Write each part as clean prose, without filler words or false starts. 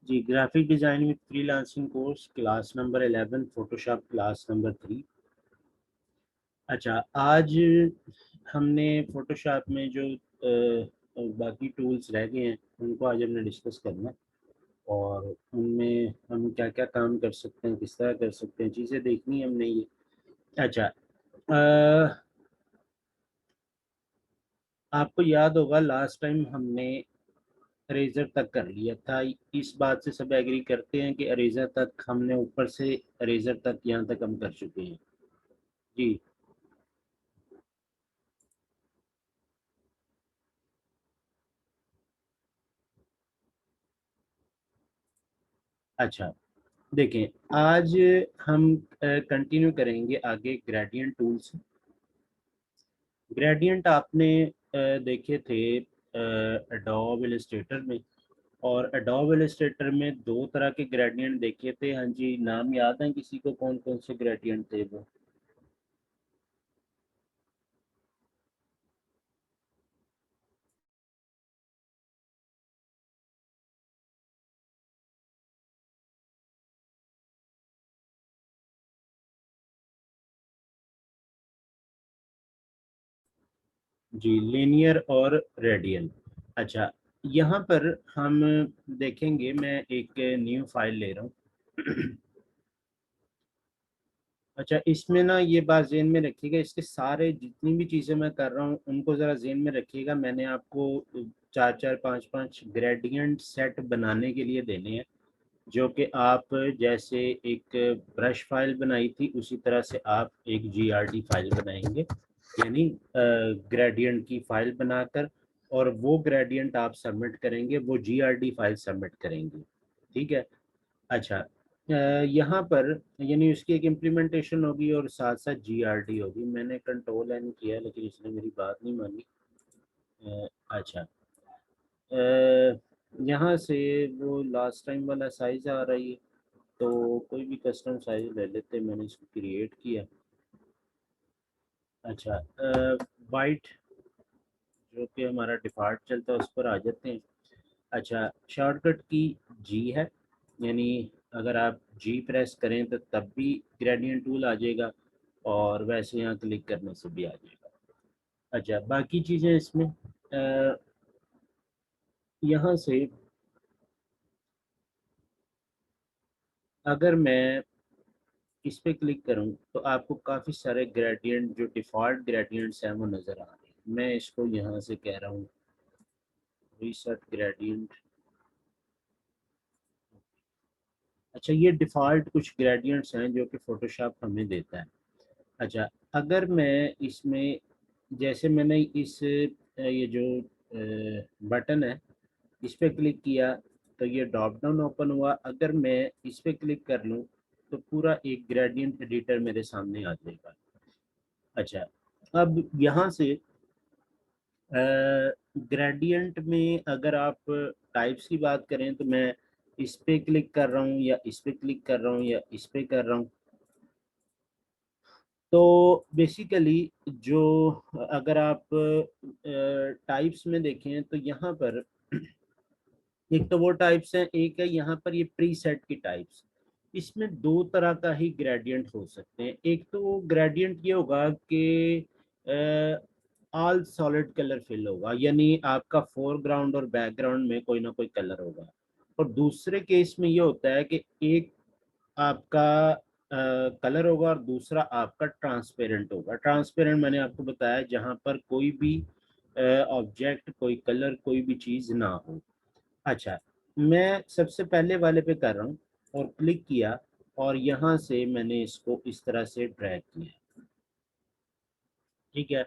Ji, graphic design with freelancing course class number 11, Photoshop class number 3। अच्छा, आज हमने Photoshop में जो बाकी टूल्स रह गए हैं उनको आज हमने डिस्कस करना है, और उनमें हम क्या क्या काम कर सकते हैं, किस तरह कर सकते हैं, चीज़ें देखनी है हमने ये। अच्छा, आपको याद होगा लास्ट टाइम हमने अरेजर तक कर लिया था। इस बात से सब एग्री करते हैं कि अरेजर तक हमने ऊपर से अरेजर तक यहाँ तक हम कर चुके हैं। जी, अच्छा, देखें आज हम कंटिन्यू करेंगे आगे ग्रेडियंट टूल्स। ग्रेडियंट आपने देखे थे एडोब इलस्ट्रेटर में, और एडोब इलस्ट्रेटर में दो तरह के ग्रेडियंट देखे थे। हाँ जी, नाम याद है किसी को कौन कौन से ग्रेडियंट थे वो? जी, लीनियर और रेडियल। अच्छा, यहाँ पर हम देखेंगे, मैं एक न्यू फाइल ले रहा हूँ। अच्छा, इसमें ना ये बात ज़हन में रखिएगा, इसके सारे जितनी भी चीज़ें मैं कर रहा हूँ उनको ज़रा ज़हन में रखिएगा। मैंने आपको चार चार पाँच पाँच ग्रेडियंट सेट बनाने के लिए देने हैं, जो कि आप जैसे एक ब्रश फाइल बनाई थी उसी तरह से आप एक जीआरडी फाइल बनाएंगे, यानी ग्रेडियंट की फाइल बनाकर, और वो ग्रेडियंट आप सबमिट करेंगे, वो जीआरडी फाइल सबमिट करेंगे। ठीक है। अच्छा, यहाँ पर यानी उसकी एक इम्प्लीमेंटेशन होगी और साथ साथ जीआरडी होगी। मैंने कंट्रोल एन किया लेकिन इसने मेरी बात नहीं मानी। अच्छा, यहाँ से वो लास्ट टाइम वाला साइज आ रही है, तो कोई भी कस्टम साइज ले लेते, मैंने इसको क्रिएट किया। अच्छा, वाइट जो कि हमारा डिफ़ॉल्ट चलता है उस पर आ जाते हैं। अच्छा, शॉर्टकट की जी है, यानी अगर आप जी प्रेस करें तो तब भी ग्रेडियंट टूल आ जाएगा, और वैसे यहाँ क्लिक करने से भी आ जाएगा। अच्छा, बाकी चीज़ें इसमें यहाँ से अगर मैं इस पे क्लिक करूँ तो आपको काफ़ी सारे ग्रेडियंट जो डिफ़ॉल्ट ग्रेडियंट्स हैं वो नज़र आ रहे हैं। मैं इसको यहाँ से कह रहा हूँ रीसेट ग्रेडियंट। अच्छा, ये डिफ़ॉल्ट कुछ ग्रेडियंट्स हैं जो कि फ़ोटोशॉप हमें देता है। अच्छा, अगर मैं इसमें जैसे मैंने इस ये जो बटन है इस पे क्लिक किया तो ये ड्रॉप डाउन ओपन हुआ। अगर मैं इस पे क्लिक कर लूँ तो पूरा एक ग्रेडियंट एडिटर मेरे सामने आ जाएगा। अच्छा, अब यहाँ से ग्रेडियंट में अगर आप टाइप्स की बात करें तो मैं इस पे क्लिक कर रहा हूँ या इस पे क्लिक कर रहा हूँ या इस पे कर रहा हूँ, तो बेसिकली जो अगर आप टाइप्स में देखें तो यहाँ पर एक तो वो टाइप्स हैं, एक है यहाँ पर ये प्री सेट की टाइप्स। इसमें दो तरह का ही ग्रेडियंट हो सकते हैं। एक तो ग्रेडियंट ये होगा कि ऑल सॉलिड कलर फिल होगा, यानी आपका फोरग्राउंड और बैकग्राउंड में कोई ना कोई कलर होगा। और दूसरे केस में ये होता है कि एक आपका कलर होगा और दूसरा आपका ट्रांसपेरेंट होगा। ट्रांसपेरेंट मैंने आपको बताया जहाँ पर कोई भी ऑब्जेक्ट, कोई कलर, कोई भी चीज़ ना हो। अच्छा, मैं सबसे पहले वाले पे कर रहा हूँ और क्लिक किया, और यहाँ से मैंने इसको इस तरह से ड्रैग किया। ठीक है,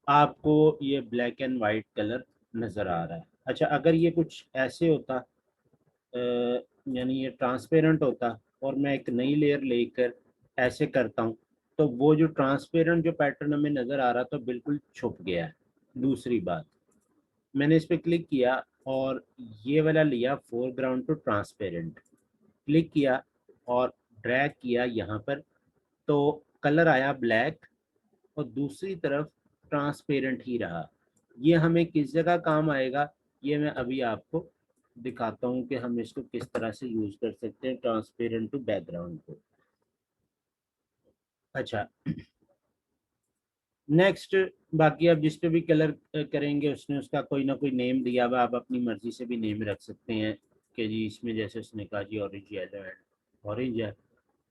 आपको ये ब्लैक एंड वाइट कलर नज़र आ रहा है। अच्छा, अगर ये कुछ ऐसे होता, यानी ये ट्रांसपेरेंट होता और मैं एक नई लेयर लेकर ऐसे करता हूँ, तो वो जो ट्रांसपेरेंट जो पैटर्न हमें नज़र आ रहा था बिल्कुल छुप गया है। दूसरी बात, मैंने इस पे क्लिक किया और ये वाला लिया फोरग्राउंड टू ट्रांसपेरेंट, क्लिक किया और ड्रैग किया यहाँ पर, तो कलर आया ब्लैक और दूसरी तरफ ट्रांसपेरेंट ही रहा। ये हमें किस जगह काम आएगा ये मैं अभी आपको दिखाता हूँ कि हम इसको किस तरह से यूज कर सकते हैं ट्रांसपेरेंट टू बैकग्राउंड को। अच्छा, नेक्स्ट, बाकी आप जिस पे भी कलर करेंगे उसने उसका कोई ना कोई नेम दिया हुआ, आप अपनी मर्जी से भी नेम रख सकते हैं कि जी इसमें जैसे उसने कहा जी ऑरेंज येलो एंड ऑरेंज है,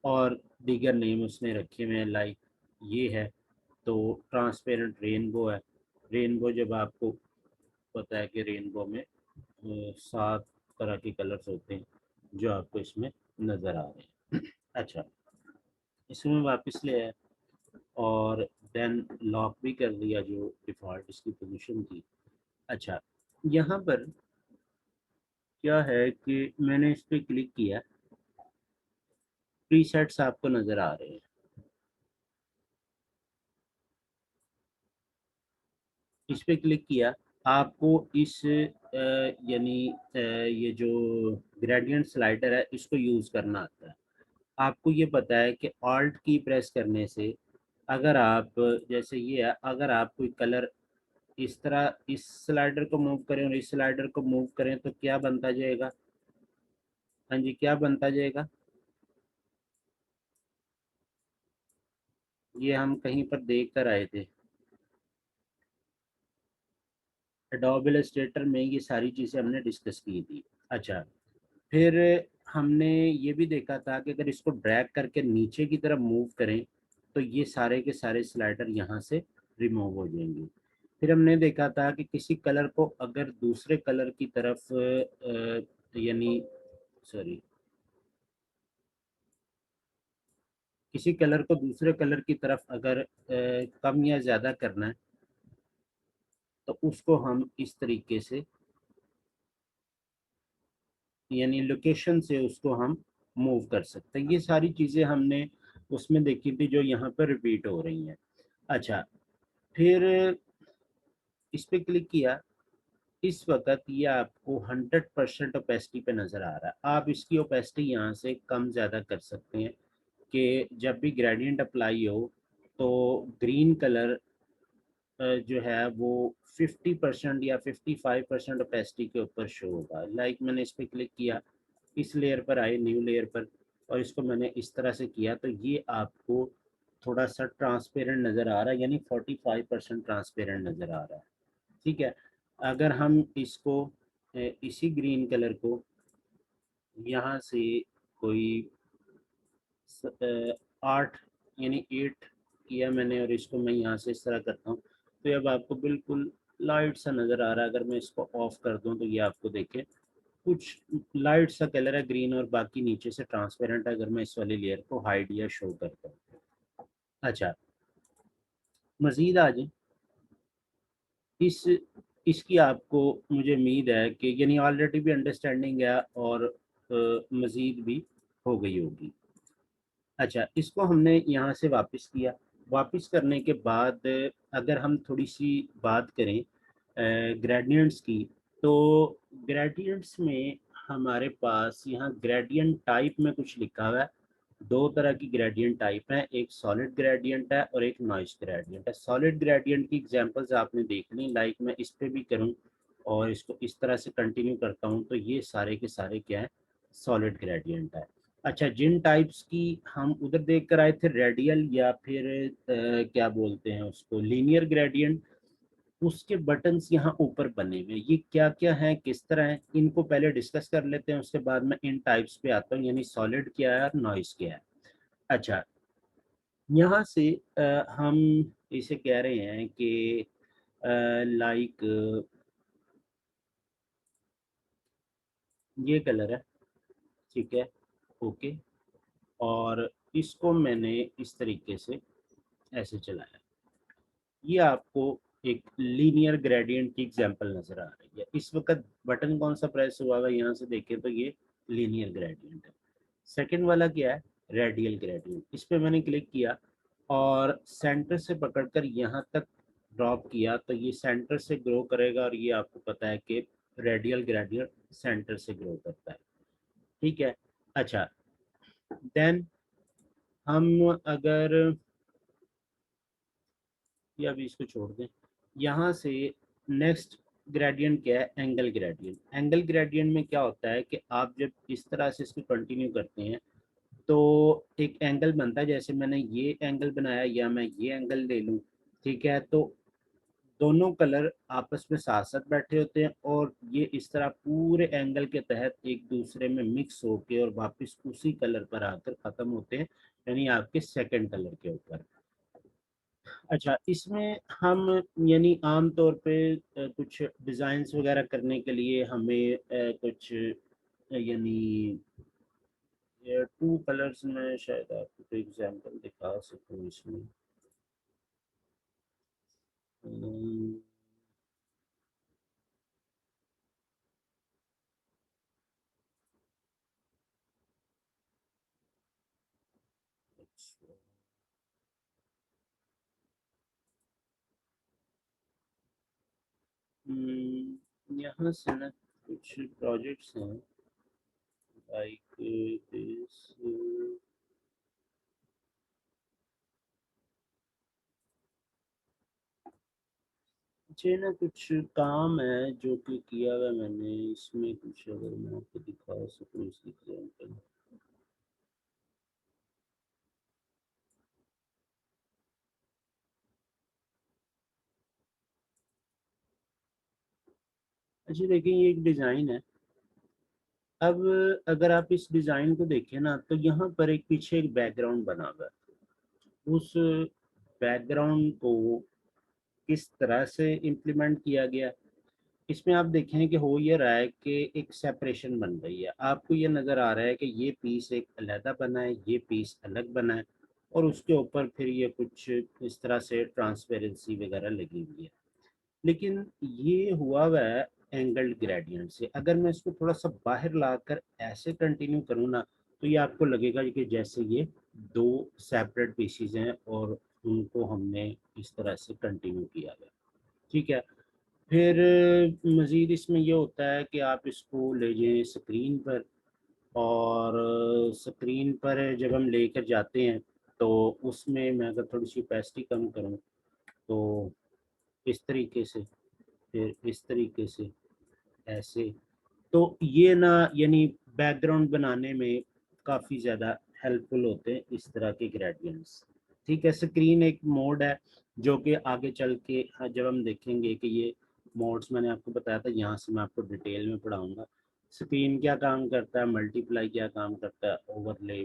और दीगर नेम उसने रखे हुए हैं लाइक ये है तो ट्रांसपेरेंट रेनबो है। रेनबो जब आपको पता है कि रेनबो में 7 तरह के कलर्स होते हैं जो आपको इसमें नज़र आ रहे हैं। अच्छा, इसमें वापस ले आए और देन लॉक भी कर दिया जो डिफ़ॉल्ट इसकी पोजीशन थी। अच्छा, यहाँ पर क्या है कि मैंने इस पर क्लिक किया, प्रीसेट्स आपको नज़र आ रहे हैं। इस पे क्लिक किया, आपको इस यानी ये जो ग्रेडियंट स्लाइडर है इसको यूज़ करना आता है। आपको ये पता है कि ऑल्ट की प्रेस करने से अगर आप जैसे ये है, अगर आप कोई कलर इस तरह इस स्लाइडर को मूव करें और इस स्लाइडर को मूव करें तो क्या बनता जाएगा? हाँ जी, क्या बनता जाएगा? ये हम कहीं पर देख कर आए थे, एडोब इलस्ट्रेटर में ये सारी चीज़ें हमने डिस्कस की थी। अच्छा, फिर हमने ये भी देखा था कि अगर इसको ड्रैग करके नीचे की तरफ मूव करें तो ये सारे के सारे स्लाइडर यहाँ से रिमूव हो जाएंगे। फिर हमने देखा था कि किसी कलर को अगर दूसरे कलर की तरफ यानी सॉरी, किसी कलर को दूसरे कलर की तरफ अगर कम या ज़्यादा करना है तो उसको हम इस तरीके से यानी लोकेशन से उसको हम मूव कर सकते हैं। ये सारी चीज़ें हमने उसमें देखी थी जो यहाँ पर रिपीट हो रही हैं। अच्छा, फिर इस पे क्लिक किया, इस वक्त ये आपको 100% ओपेसिटी पे नज़र आ रहा है। आप इसकी ओपेसिटी यहाँ से कम ज़्यादा कर सकते हैं कि जब भी ग्रेडियंट अप्लाई हो तो ग्रीन कलर जो है वो 50% या 55% ओपेसिटी के ऊपर शो होगा। लाइक मैंने इस पर क्लिक किया, इस लेयर पर आए, न्यू लेयर पर, और इसको मैंने इस तरह से किया तो ये आपको थोड़ा सा ट्रांसपेरेंट नज़र आ रहा है, यानी 45% ट्रांसपेरेंट नज़र आ रहा है। ठीक है, अगर हम इसको इसी ग्रीन कलर को यहाँ से कोई 8 यानी 8 किया मैंने और इसको मैं यहाँ से इस तरह करता हूँ तो अब आपको बिल्कुल लाइट सा नज़र आ रहा है। अगर मैं इसको ऑफ कर दूँ तो ये आपको देखें कुछ लाइट सा कलर है ग्रीन और बाकी नीचे से ट्रांसपेरेंट है। अगर मैं इस वाली लेयर को हाइड या शो करता हूँ। अच्छा, मज़ीद आ जाए इस इसकी आपको मुझे उम्मीद है कि यानी ऑलरेडी भी अंडरस्टैंडिंग है और मज़ीद भी हो गई होगी। अच्छा, इसको हमने यहाँ से वापस किया, वापस करने के बाद अगर हम थोड़ी सी बात करें ग्रेडियंट्स की, तो ग्रेडियंट्स में हमारे पास यहाँ ग्रेडियंट टाइप में कुछ लिखा हुआ है। दो तरह की ग्रेडियंट टाइप है, एक सॉलिड ग्रेडियंट है और एक नॉइस ग्रेडियंट है। सॉलिड ग्रेडियंट की एग्जांपल्स आपने देख ली, लाइक मैं इस पे भी करूँ और इसको इस तरह से कंटिन्यू करता हूँ तो ये सारे के सारे क्या है, सॉलिड ग्रेडियंट है। अच्छा, जिन टाइप्स की हम उधर देख कर आए थे रेडियल या फिर क्या बोलते हैं उसको लीनियर ग्रेडियंट, उसके बटन्स यहाँ ऊपर बने हुए हैं। ये क्या क्या है, किस तरह है, इनको पहले डिस्कस कर लेते हैं, उसके बाद मैं इन टाइप्स पे आता हूँ, यानी सॉलिड क्या है और नॉइस क्या है। अच्छा, यहाँ से हम इसे कह रहे हैं कि लाइक ये कलर है, ठीक है, ओके, और इसको मैंने इस तरीके से ऐसे चलाया, ये आपको एक लीनियर ग्रेडियंट की एग्जांपल नजर आ रही है। इस वक्त बटन कौन सा प्रेस हुआ है यहाँ से देखें तो ये लीनियर ग्रेडियंट है। सेकंड वाला क्या है, रेडियल ग्रेडियंट। इस पे मैंने क्लिक किया और सेंटर से पकड़कर यहाँ तक ड्रॉप किया तो ये सेंटर से ग्रो करेगा, और ये आपको पता है कि रेडियल ग्रेडियंट सेंटर से ग्रो करता है। ठीक है, अच्छा, देन हम अगर ये अभी इसको छोड़ दें, यहाँ से नेक्स्ट ग्रेडियंट क्या है? Angle gradient. एंगल ग्रेडियंट में क्या होता है कि आप जब इस तरह से इसको कंटिन्यू करते हैं तो एक एंगल बनता है। जैसे मैंने ये एंगल बनाया या मैं ये एंगल ले लूँ, ठीक है, तो दोनों कलर आपस में साथ साथ बैठे होते हैं और ये इस तरह पूरे एंगल के तहत एक दूसरे में मिक्स होके और वापस उसी कलर पर आकर ख़त्म होते हैं, यानी आपके सेकंड कलर के ऊपर। अच्छा, इसमें हम यानी आम तौर पे कुछ डिज़ाइंस वगैरह करने के लिए हमें कुछ यानी टू कलर्स में शायद आपको एग्जांपल दिखा सकूँ इसमें। अम्म, अच्छा, यहाँ से ना कुछ प्रोजेक्ट्स हैं लाइक दिस। मुझे ना कुछ काम है जो कि किया हुआ है मैंने, इसमें कुछ अगर मैं आपको दिखा सकूँ इसकी एग्जांपल। अच्छा देखिए, ये एक डिज़ाइन है। अब अगर आप इस डिज़ाइन को देखें ना तो यहाँ पर एक पीछे एक बैकग्राउंड बना हुआ है। उस बैकग्राउंड को किस तरह से इम्प्लीमेंट किया गया, इसमें आप देखें कि हो ये रहा है कि एक सेपरेशन बन रही है। आपको ये नज़र आ रहा है कि ये पीस एक अलहदा बना है, ये पीस अलग बना है, और उसके ऊपर फिर ये कुछ इस तरह से ट्रांसपेरेंसी वगैरह लगी हुई है। लेकिन ये हुआ हुआ है एंगल्ड ग्रेडियंट से। अगर मैं इसको थोड़ा सा बाहर लाकर ऐसे कंटिन्यू करूँ ना, तो ये आपको लगेगा कि जैसे ये दो सेपरेट पीसीज हैं और उनको हमने इस तरह से कंटिन्यू किया गया। ठीक है, फिर मज़ीद इसमें ये होता है कि आप इसको ले जाएं स्क्रीन पर, और स्क्रीन पर जब हम लेकर जाते हैं तो उसमें मैं अगर थोड़ी सी ओपेसिटी कम करूँ तो इस तरीके से, फिर इस तरीके से, ऐसे, तो ये ना यानी बैकग्राउंड बनाने में काफ़ी ज़्यादा हेल्पफुल होते हैं इस तरह के ग्रेडियंट्स। ठीक है, स्क्रीन एक मोड है जो कि आगे चल के जब हम देखेंगे कि ये मोड्स मैंने आपको बताया था, यहाँ से मैं आपको डिटेल में पढ़ाऊँगा। स्क्रीन क्या काम करता है, मल्टीप्लाई क्या काम करता है, ओवरले,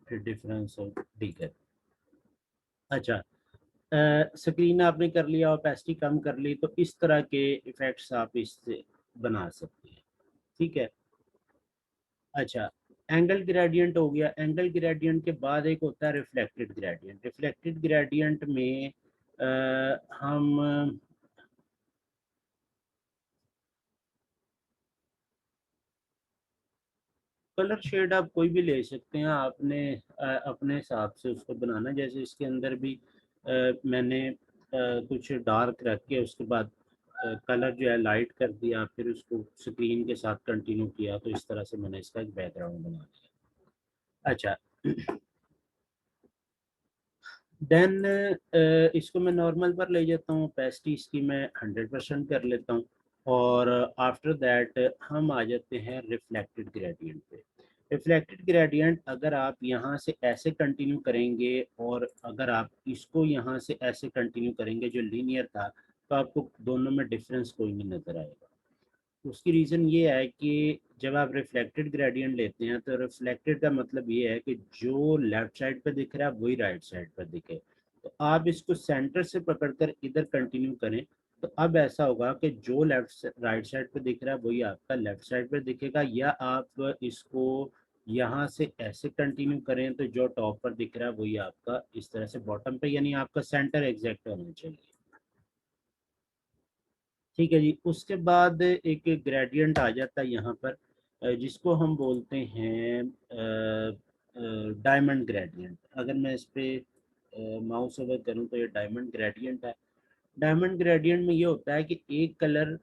फिर डिफरेंस और डीकर। अच्छा, स्क्रीन आपने कर लिया, ओपेसिटी कम कर ली, तो इस तरह के इफ़ेक्ट्स आप इससे बना सकते हैं। ठीक है। अच्छा, एंगल ग्रेडियंट हो गया। एंगल ग्रेडियंट के बाद एक होता है रिफ्लेक्टेड ग्रेडियंट। रिफ्लेक्टेड ग्रेडियंट में हम कलर शेड आप कोई भी ले सकते हैं, आपने अपने हिसाब से उसको बनाना। जैसे इसके अंदर भी मैंने कुछ डार्क रख के उसके बाद कलर जो है लाइट कर दिया, फिर उसको स्क्रीन के साथ कंटिन्यू किया, तो इस तरह से मैंने इसका एक बैकग्राउंड बना दिया। अच्छा, देन इसको मैं नॉर्मल पर ले जाता हूँ, पेस्टी इसकी मैं 100% कर लेता हूँ, और आफ्टर दैट हम आ जाते हैं रिफ्लेक्टेड ग्रेडियंट पे। रिफ्लेक्टेड ग्रेडियंट अगर आप यहाँ से ऐसे कंटिन्यू करेंगे और अगर आप इसको यहाँ से ऐसे कंटिन्यू करेंगे जो लीनियर था, तो आपको दोनों में डिफरेंस कोई नहीं नज़र आएगा। उसकी रीज़न ये है कि जब आप रिफ्लेक्टेड ग्रेडियंट लेते हैं तो रिफ्लेक्टेड का मतलब ये है कि जो लेफ्ट साइड पर दिख रहा है वही राइट साइड पर दिखे। तो आप इसको सेंटर से पकड़कर इधर कंटिन्यू करें, तो अब ऐसा होगा कि जो लेफ्ट राइट साइड पर दिख रहा है वही आपका लेफ्ट साइड पर दिखेगा, या आप इसको यहाँ से ऐसे कंटिन्यू करें तो जो टॉप पर दिख रहा है वही आपका इस तरह से बॉटम पे, यानी आपका सेंटर एग्जैक्ट होना चाहिए। ठीक है जी, उसके बाद एक ग्रेडियंट आ जाता है यहाँ पर, जिसको हम बोलते हैं डायमंड ग्रेडियंट। अगर मैं इस पे माउस ओवर करूँ तो ये डायमंड ग्रेडियंट है। डायमंड ग्रेडियंट में ये होता है कि एक कलर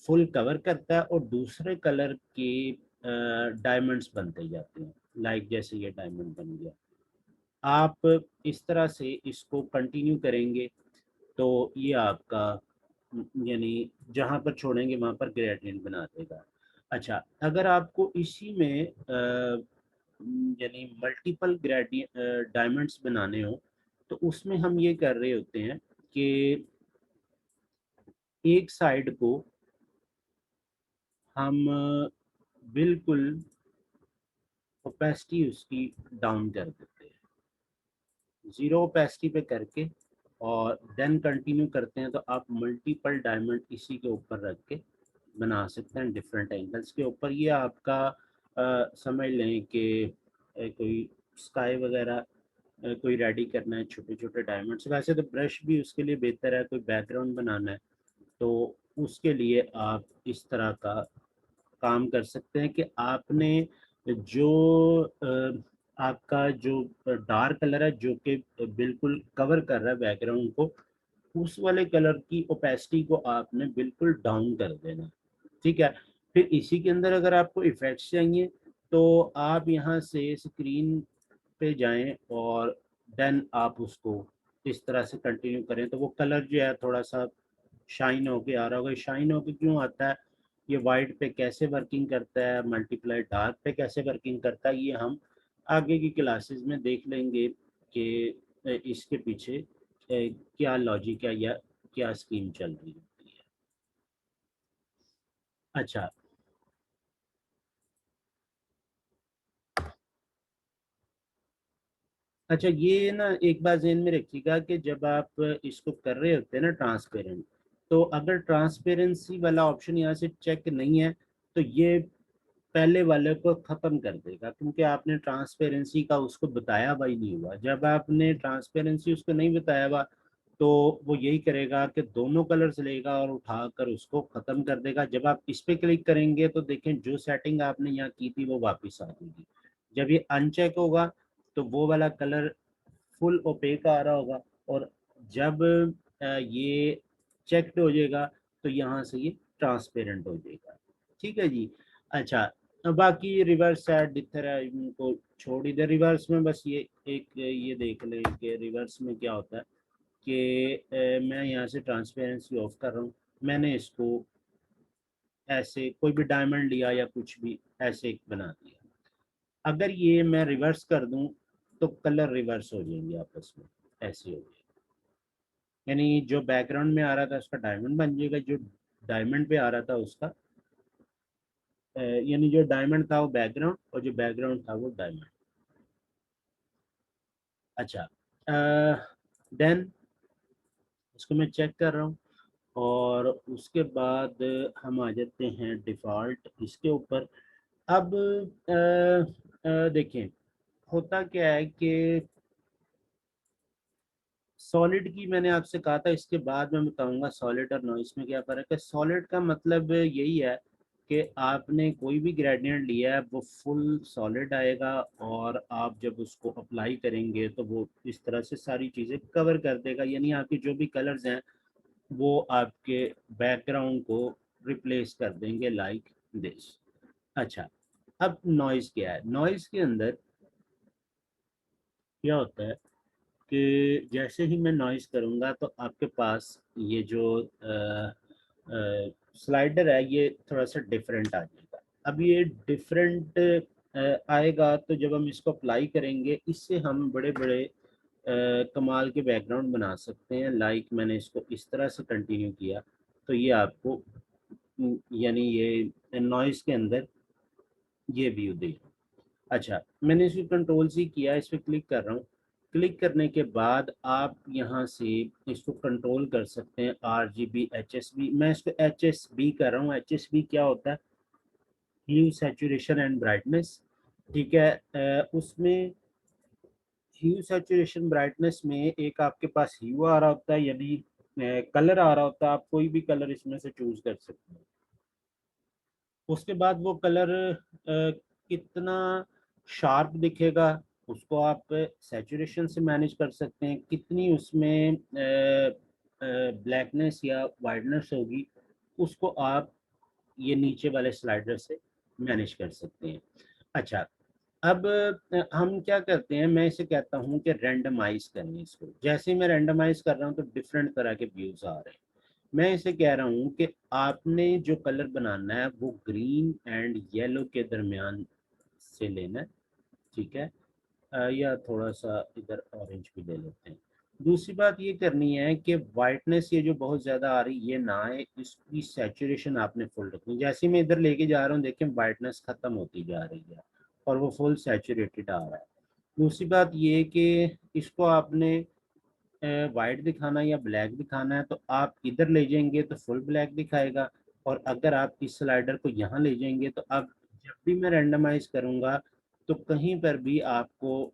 फुल कवर करता है और दूसरे कलर के डायमंड्स बनते जाते हैं, लाइक जैसे ये डायमंड बन गया। आप इस तरह से इसको कंटिन्यू करेंगे तो ये आपका यानी जहाँ पर छोड़ेंगे वहाँ पर ग्रेडियंट बना देगा। अच्छा, अगर आपको इसी में यानी मल्टीपल ग्रेडियंट डायमंड्स बनाने हो तो उसमें हम ये कर रहे होते हैं कि एक साइड को हम बिल्कुल ओपेसिटी उसकी डाउन कर देते हैं, जीरो ओपेसिटी पे करके, और देन कंटिन्यू करते हैं तो आप मल्टीपल डायमंड इसी के ऊपर रख के बना सकते हैं डिफरेंट एंगल्स के ऊपर। ये आपका समझ लें कि कोई स्काई वगैरह कोई रेडी करना है, छोटे छोटे डायमंड्स, वैसे तो ब्रश भी उसके लिए बेहतर है, कोई बैकग्राउंड बनाना है तो उसके लिए आप इस तरह का काम कर सकते हैं कि आपने जो आपका जो डार्क कलर है जो कि बिल्कुल कवर कर रहा है बैकग्राउंड को, उस वाले कलर की ओपेसिटी को आपने बिल्कुल डाउन कर देना। ठीक है, फिर इसी के अंदर अगर आपको इफेक्ट्स चाहिए तो आप यहाँ से स्क्रीन पे जाएं और देन आप उसको इस तरह से कंटिन्यू करें तो वो कलर जो है थोड़ा सा शाइन होके आ रहा होगा। शाइन होके क्यों आता है, ये वाइट पे कैसे वर्किंग करता है, मल्टीप्लाई डार्क पे कैसे वर्किंग करता है, ये हम आगे की क्लासेस में देख लेंगे कि इसके पीछे क्या लॉजिक है या क्या स्कीम चल रही होती है। अच्छा, अच्छा, ये ना एक बात ध्यान में रखिएगा कि जब आप इसको कर रहे होते हैं ना ट्रांसपेरेंट, तो अगर ट्रांसपेरेंसी वाला ऑप्शन यहाँ से चेक नहीं है तो ये पहले वाले को ख़त्म कर देगा, क्योंकि आपने ट्रांसपेरेंसी का उसको बताया हुआ ही नहीं हुआ। जब आपने ट्रांसपेरेंसी उसको नहीं बताया हुआ तो वो यही करेगा कि दोनों कलर्स लेगा और उठाकर उसको ख़त्म कर देगा। जब आप इस पे क्लिक करेंगे तो देखें जो सेटिंग आपने यहाँ की थी वो वापस आ जाएगी। जब ये अनचेक होगा तो वो वाला कलर फुल ओपेक आ रहा होगा, और जब ये चेक्ड हो जाएगा तो यहाँ से ये ट्रांसपेरेंट हो जाएगा। ठीक है जी। अच्छा, बाकी रिवर्स है, डिथर है, इनको छोड़ ही दे। रिवर्स में बस ये एक ये देख लें कि रिवर्स में क्या होता है कि मैं यहाँ से ट्रांसपेरेंसी ऑफ कर रहा हूँ, मैंने इसको ऐसे कोई भी डायमंड लिया या कुछ भी ऐसे एक बना दिया। अगर ये मैं रिवर्स कर दूं तो कलर रिवर्स हो जाएंगे आपस में, ऐसे हो जाएगा। यानी जो बैकग्राउंड में आ रहा था उसका डायमंड बन जाएगा, जो डायमंड पे आ रहा था उसका यानी जो डायमंड था वो बैकग्राउंड और जो बैकग्राउंड था वो डायमंड। अच्छा, देन इसको मैं चेक कर रहा हूँ और उसके बाद हम आ जाते हैं डिफ़ॉल्ट इसके ऊपर। अब देखें होता क्या है कि सॉलिड की मैंने आपसे कहा था, इसके बाद मैं बताऊंगा सॉलिड और नॉइस में क्या फ़र्क है। सॉलिड का मतलब यही है कि आपने कोई भी ग्रेडियंट लिया है वो फुल सॉलिड आएगा, और आप जब उसको अप्लाई करेंगे तो वो इस तरह से सारी चीज़ें कवर कर देगा, यानी आपकी जो भी कलर्स हैं वो आपके बैकग्राउंड को रिप्लेस कर देंगे लाइक दिस। अच्छा, अब नॉइज़ क्या है। नॉइज़ के अंदर क्या होता है कि जैसे ही मैं नॉइज़ करूँगा तो आपके पास ये जो स्लाइडर है ये थोड़ा सा डिफरेंट आ जाएगा। अब ये डिफरेंट आएगा तो जब हम इसको अप्लाई करेंगे इससे हम बड़े बड़े कमाल के बैकग्राउंड बना सकते हैं। लाइक मैंने इसको इस तरह से कंटिन्यू किया तो ये आपको यानी ये नॉइज़ के अंदर ये व्यू देगा। अच्छा, मैंने इसको कंट्रोल सी किया, इस पर क्लिक कर रहा हूँ। क्लिक करने के बाद आप यहाँ से इसको कंट्रोल कर सकते हैं RGB HSB। मैं इसको HSB कर रहा हूँ। HSB क्या होता है, ह्यू सैचुरेशन एंड ब्राइटनेस। ठीक है, उसमें ह्यू सैचुरेशन ब्राइटनेस में एक आपके पास ह्यू आ रहा होता है, यानी कलर आ रहा होता है। आप कोई भी कलर इसमें से चूज कर सकते हैं। उसके बाद वो कलर कितना शार्प दिखेगा उसको आप सैचुरेशन से मैनेज कर सकते हैं। कितनी उसमें ब्लैकनेस या वाइडनेस होगी उसको आप ये नीचे वाले स्लाइडर से मैनेज कर सकते हैं। अच्छा, अब हम क्या करते हैं, मैं इसे कहता हूँ कि रैंडमाइज करें इसको। जैसे ही मैं रैंडमाइज कर रहा हूँ तो डिफरेंट तरह के व्यूज आ रहे हैं। मैं इसे कह रहा हूँ कि आपने जो कलर बनाना है वो ग्रीन एंड येलो के दरमियान से लेना है, ठीक है। या थोड़ा सा इधर ऑरेंज भी ले लेते हैं। दूसरी बात ये करनी है कि वाइटनेस ये जो बहुत ज़्यादा आ रही ये ना है, इसकी सैचुरेशन आपने फुल रखनी। जैसे मैं इधर लेके जा रहा हूँ देखें वाइटनेस ख़त्म होती जा रही है और वो फुल सैचुरेटेड आ रहा है। दूसरी बात ये कि इसको आपने वाइट दिखाना या ब्लैक दिखाना है तो आप इधर ले जाएंगे तो फुल ब्लैक दिखाएगा, और अगर आप इस स्लाइडर को यहाँ ले जाएंगे तो अब जब भी मैं रेंडमाइज करूँगा तो कहीं पर भी आपको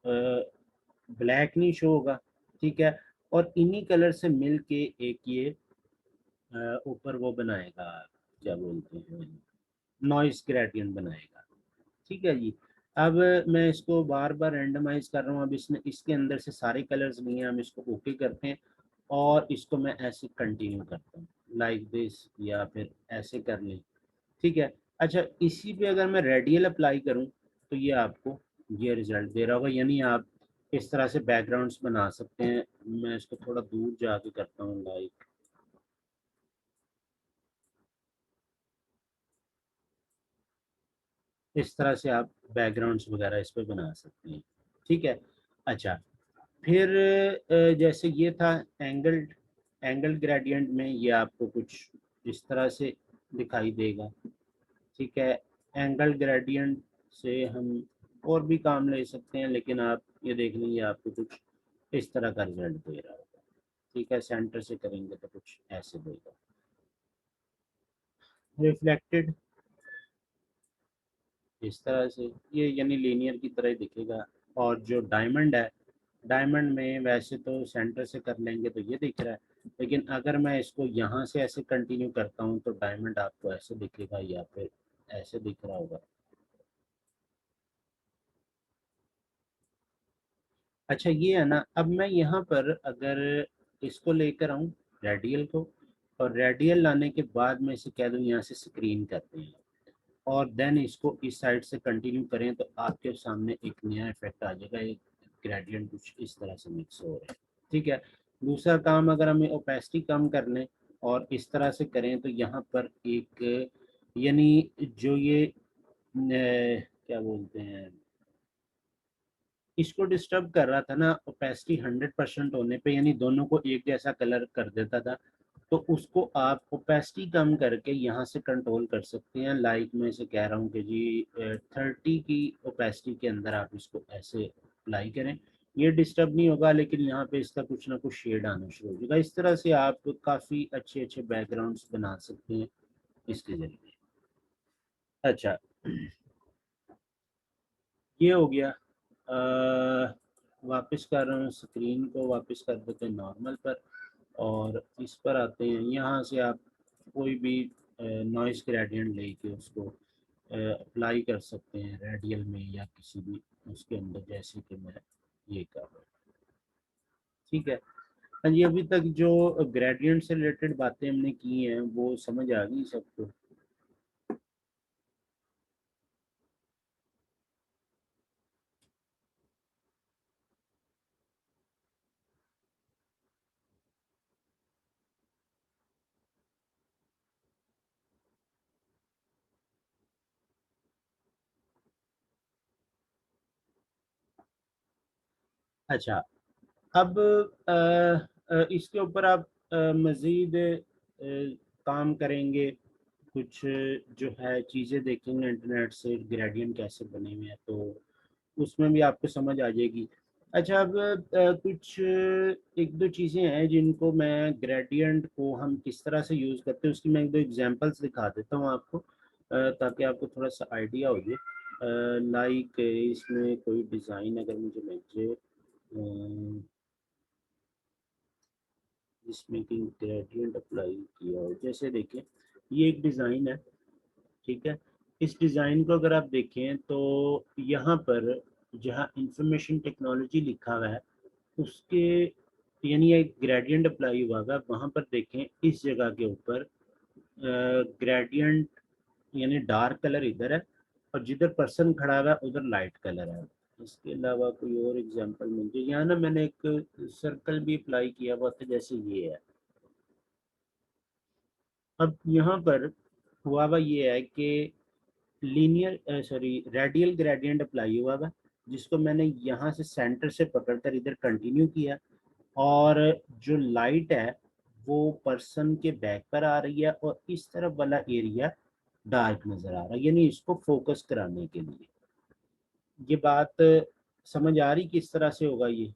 ब्लैक नहीं शो होगा, ठीक है। और इन्हीं कलर से मिल के एक ये ऊपर वो बनाएगा, क्या बोलते हैं, नॉइस ग्रेडियंट बनाएगा, ठीक है जी। अब मैं इसको बार बार रेंडमाइज कर रहा हूँ, अब इसमें इसके अंदर से सारे कलर्स नहीं है, हम इसको ओके करते हैं और इसको मैं ऐसे कंटिन्यू करता हूँ लाइक दिस, या फिर ऐसे कर लें, ठीक है। अच्छा, इसी पे अगर मैं रेडियल अप्लाई करूँ तो ये आपको ये रिजल्ट दे रहा होगा, यानी आप इस तरह से बैकग्राउंड्स बना सकते हैं। मैं इसको थोड़ा दूर जाके करता हूँ, लाइक इस तरह से आप बैकग्राउंड्स वगैरह इस पे बना सकते हैं, ठीक है। अच्छा, फिर जैसे ये था एंगल्ड एंगल्ड ग्रेडियंट में ये आपको कुछ इस तरह से दिखाई देगा, ठीक है। एंगल ग्रेडियंट से हम और भी काम ले सकते हैं, लेकिन आप ये देख लीजिए आपको कुछ इस तरह का रिजल्ट दे रहा होगा, ठीक है। सेंटर से करेंगे तो कुछ ऐसे देगा। रिफ्लेक्टेड इस तरह से, ये यानी लीनियर की तरह ही दिखेगा। और जो डायमंड है, डायमंड में वैसे तो सेंटर से कर लेंगे तो ये दिख रहा है, लेकिन अगर मैं इसको यहाँ से ऐसे कंटिन्यू करता हूँ तो डायमंड आपको ऐसे दिखेगा या फिर ऐसे दिख रहा होगा। अच्छा, ये है ना, अब मैं यहाँ पर अगर इसको लेकर आऊँ रेडियल को, और रेडियल लाने के बाद मैं इसे कह दूँ यहाँ से स्क्रीन करते हैं और देन इसको इस साइड से कंटिन्यू करें तो आपके सामने एक नया इफेक्ट आ जाएगा, एक ग्रेडियंट कुछ इस तरह से मिक्स हो रहा है, ठीक है। दूसरा काम, अगर हमें ओपेसिटी कम कर लें और इस तरह से करें तो यहाँ पर एक, यानी जो ये क्या बोलते हैं, इसको डिस्टर्ब कर रहा था ना ओपेसिटी 100% होने पे, यानी दोनों को एक जैसा कलर कर देता था, तो उसको आप ओपेसिटी कम करके यहाँ से कंट्रोल कर सकते हैं। लाइक मैं इसे कह रहा हूँ कि जी 30 की ओपेसिटी के अंदर आप इसको ऐसे अप्लाई करें, ये डिस्टर्ब नहीं होगा, लेकिन यहाँ पे इसका कुछ ना कुछ शेड आना शुरू हो जाएगा। इस तरह से आप काफ़ी अच्छे अच्छे बैकग्राउंड्स बना सकते हैं इसके जरिए। अच्छा, ये हो गया। वापस कर रहा हूँ, स्क्रीन को वापस कर देते हैं नॉर्मल पर, और इस पर आते हैं। यहाँ से आप कोई भी नॉइस ग्रेडियंट लेके उसको अप्लाई कर सकते हैं रेडियल में या किसी भी उसके अंदर, जैसे कि मैं ये कर रहा हूँ, ठीक है। हाँ जी, अभी तक जो ग्रेडियंट से रिलेटेड बातें हमने की हैं वो समझ आ गई सबको। अच्छा, अब इसके ऊपर आप मज़ीद काम करेंगे, कुछ जो है चीज़ें देखेंगे इंटरनेट से ग्रेडियंट कैसे बने हुए हैं, तो उसमें भी आपको समझ आ जाएगी। अच्छा, अब कुछ एक दो चीज़ें हैं जिनको मैं ग्रेडियंट को हम किस तरह से यूज़ करते हैं उसकी मैं एक दो एग्जांपल्स दिखा देता हूँ आपको, ताकि आपको थोड़ा सा आइडिया हो जाए। लाइक इसमें कोई डिज़ाइन अगर मुझे मिल जाए जिसमें कि ग्रेडियंट अप्लाई किया हो, जैसे देखिए ये एक डिज़ाइन है, ठीक है। इस डिज़ाइन को अगर आप देखें तो यहाँ पर जहाँ इंफॉर्मेशन टेक्नोलॉजी लिखा हुआ है उसके, यानी एक ग्रेडियंट अप्लाई हुआ है, वहाँ पर देखें इस जगह के ऊपर ग्रेडियंट यानी डार्क कलर इधर है और जिधर पर्सन खड़ा हुआ है उधर लाइट कलर है। इसके अलावा कोई और एग्जांपल मुझे यहाँ ना, मैंने एक सर्कल भी अप्लाई किया हुआ था जैसे ये है, अब यहाँ पर हुआ हुआ ये है कि रेडियल ग्रेडियंट अप्लाई हुआ हुआ, जिसको मैंने यहाँ से सेंटर से पकड़कर इधर कंटिन्यू किया, और जो लाइट है वो पर्सन के बैक पर आ रही है और इस तरफ वाला एरिया डार्क नजर आ रहा है, यानी इसको फोकस कराने के लिए। ये बात समझ आ रही किस तरह से होगा ये?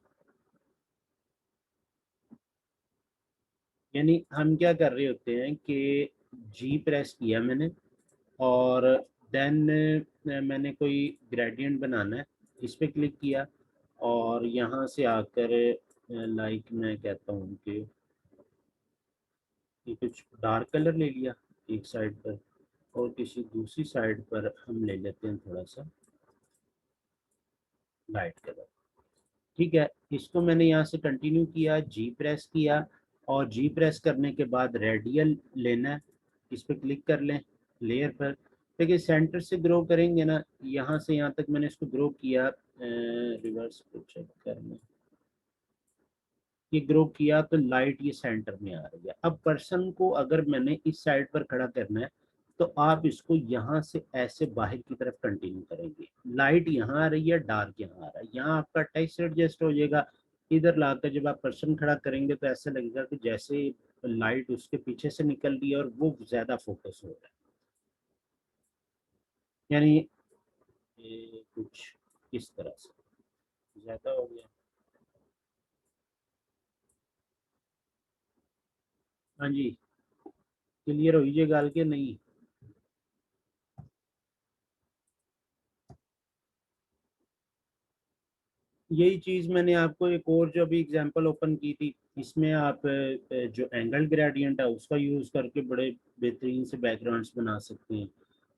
यानी हम क्या कर रहे होते हैं कि जी प्रेस किया मैंने, और देन मैंने कोई ग्रेडियंट बनाना है, इस पे क्लिक किया, और यहाँ से आकर लाइक मैं कहता हूँ कि ये कुछ डार्क कलर ले लिया एक साइड पर, और किसी दूसरी साइड पर हम ले लेते हैं थोड़ा सा लाइट कलर। ठीक है, इसको मैंने यहाँ से कंटिन्यू किया, जी प्रेस किया, और जी प्रेस करने के बाद रेडियल लेना है, इस पर क्लिक कर लें लेयर पर। देखिए सेंटर से ग्रो करेंगे ना, यहाँ से यहाँ तक मैंने इसको ग्रो किया, रिवर्स को चेक करना, ये ग्रो किया तो लाइट ये सेंटर में आ रही है। अब पर्सन को अगर मैंने इस साइड पर खड़ा करना है, तो आप इसको यहाँ से ऐसे बाहर की तरफ कंटिन्यू करेंगे, लाइट यहाँ आ रही है, डार्क यहाँ आ रहा है, यहाँ आपका टेक्स्ट एडजस्ट हो जाएगा। इधर लाकर जब आप पर्सन खड़ा करेंगे तो ऐसा लगेगा कि जैसे लाइट उसके पीछे से निकल रही है और वो ज्यादा फोकस हो रहा है, यानी ये कुछ इस तरह से ज्यादा हो गया। हाँ जी, क्लियर हो ये गाल के नहीं? यही चीज मैंने आपको एक और जो अभी एग्जांपल ओपन की थी, इसमें आप जो एंगल ग्रेडियंट है उसका यूज करके बड़े बेहतरीन से बैकग्राउंड्स बना सकते हैं।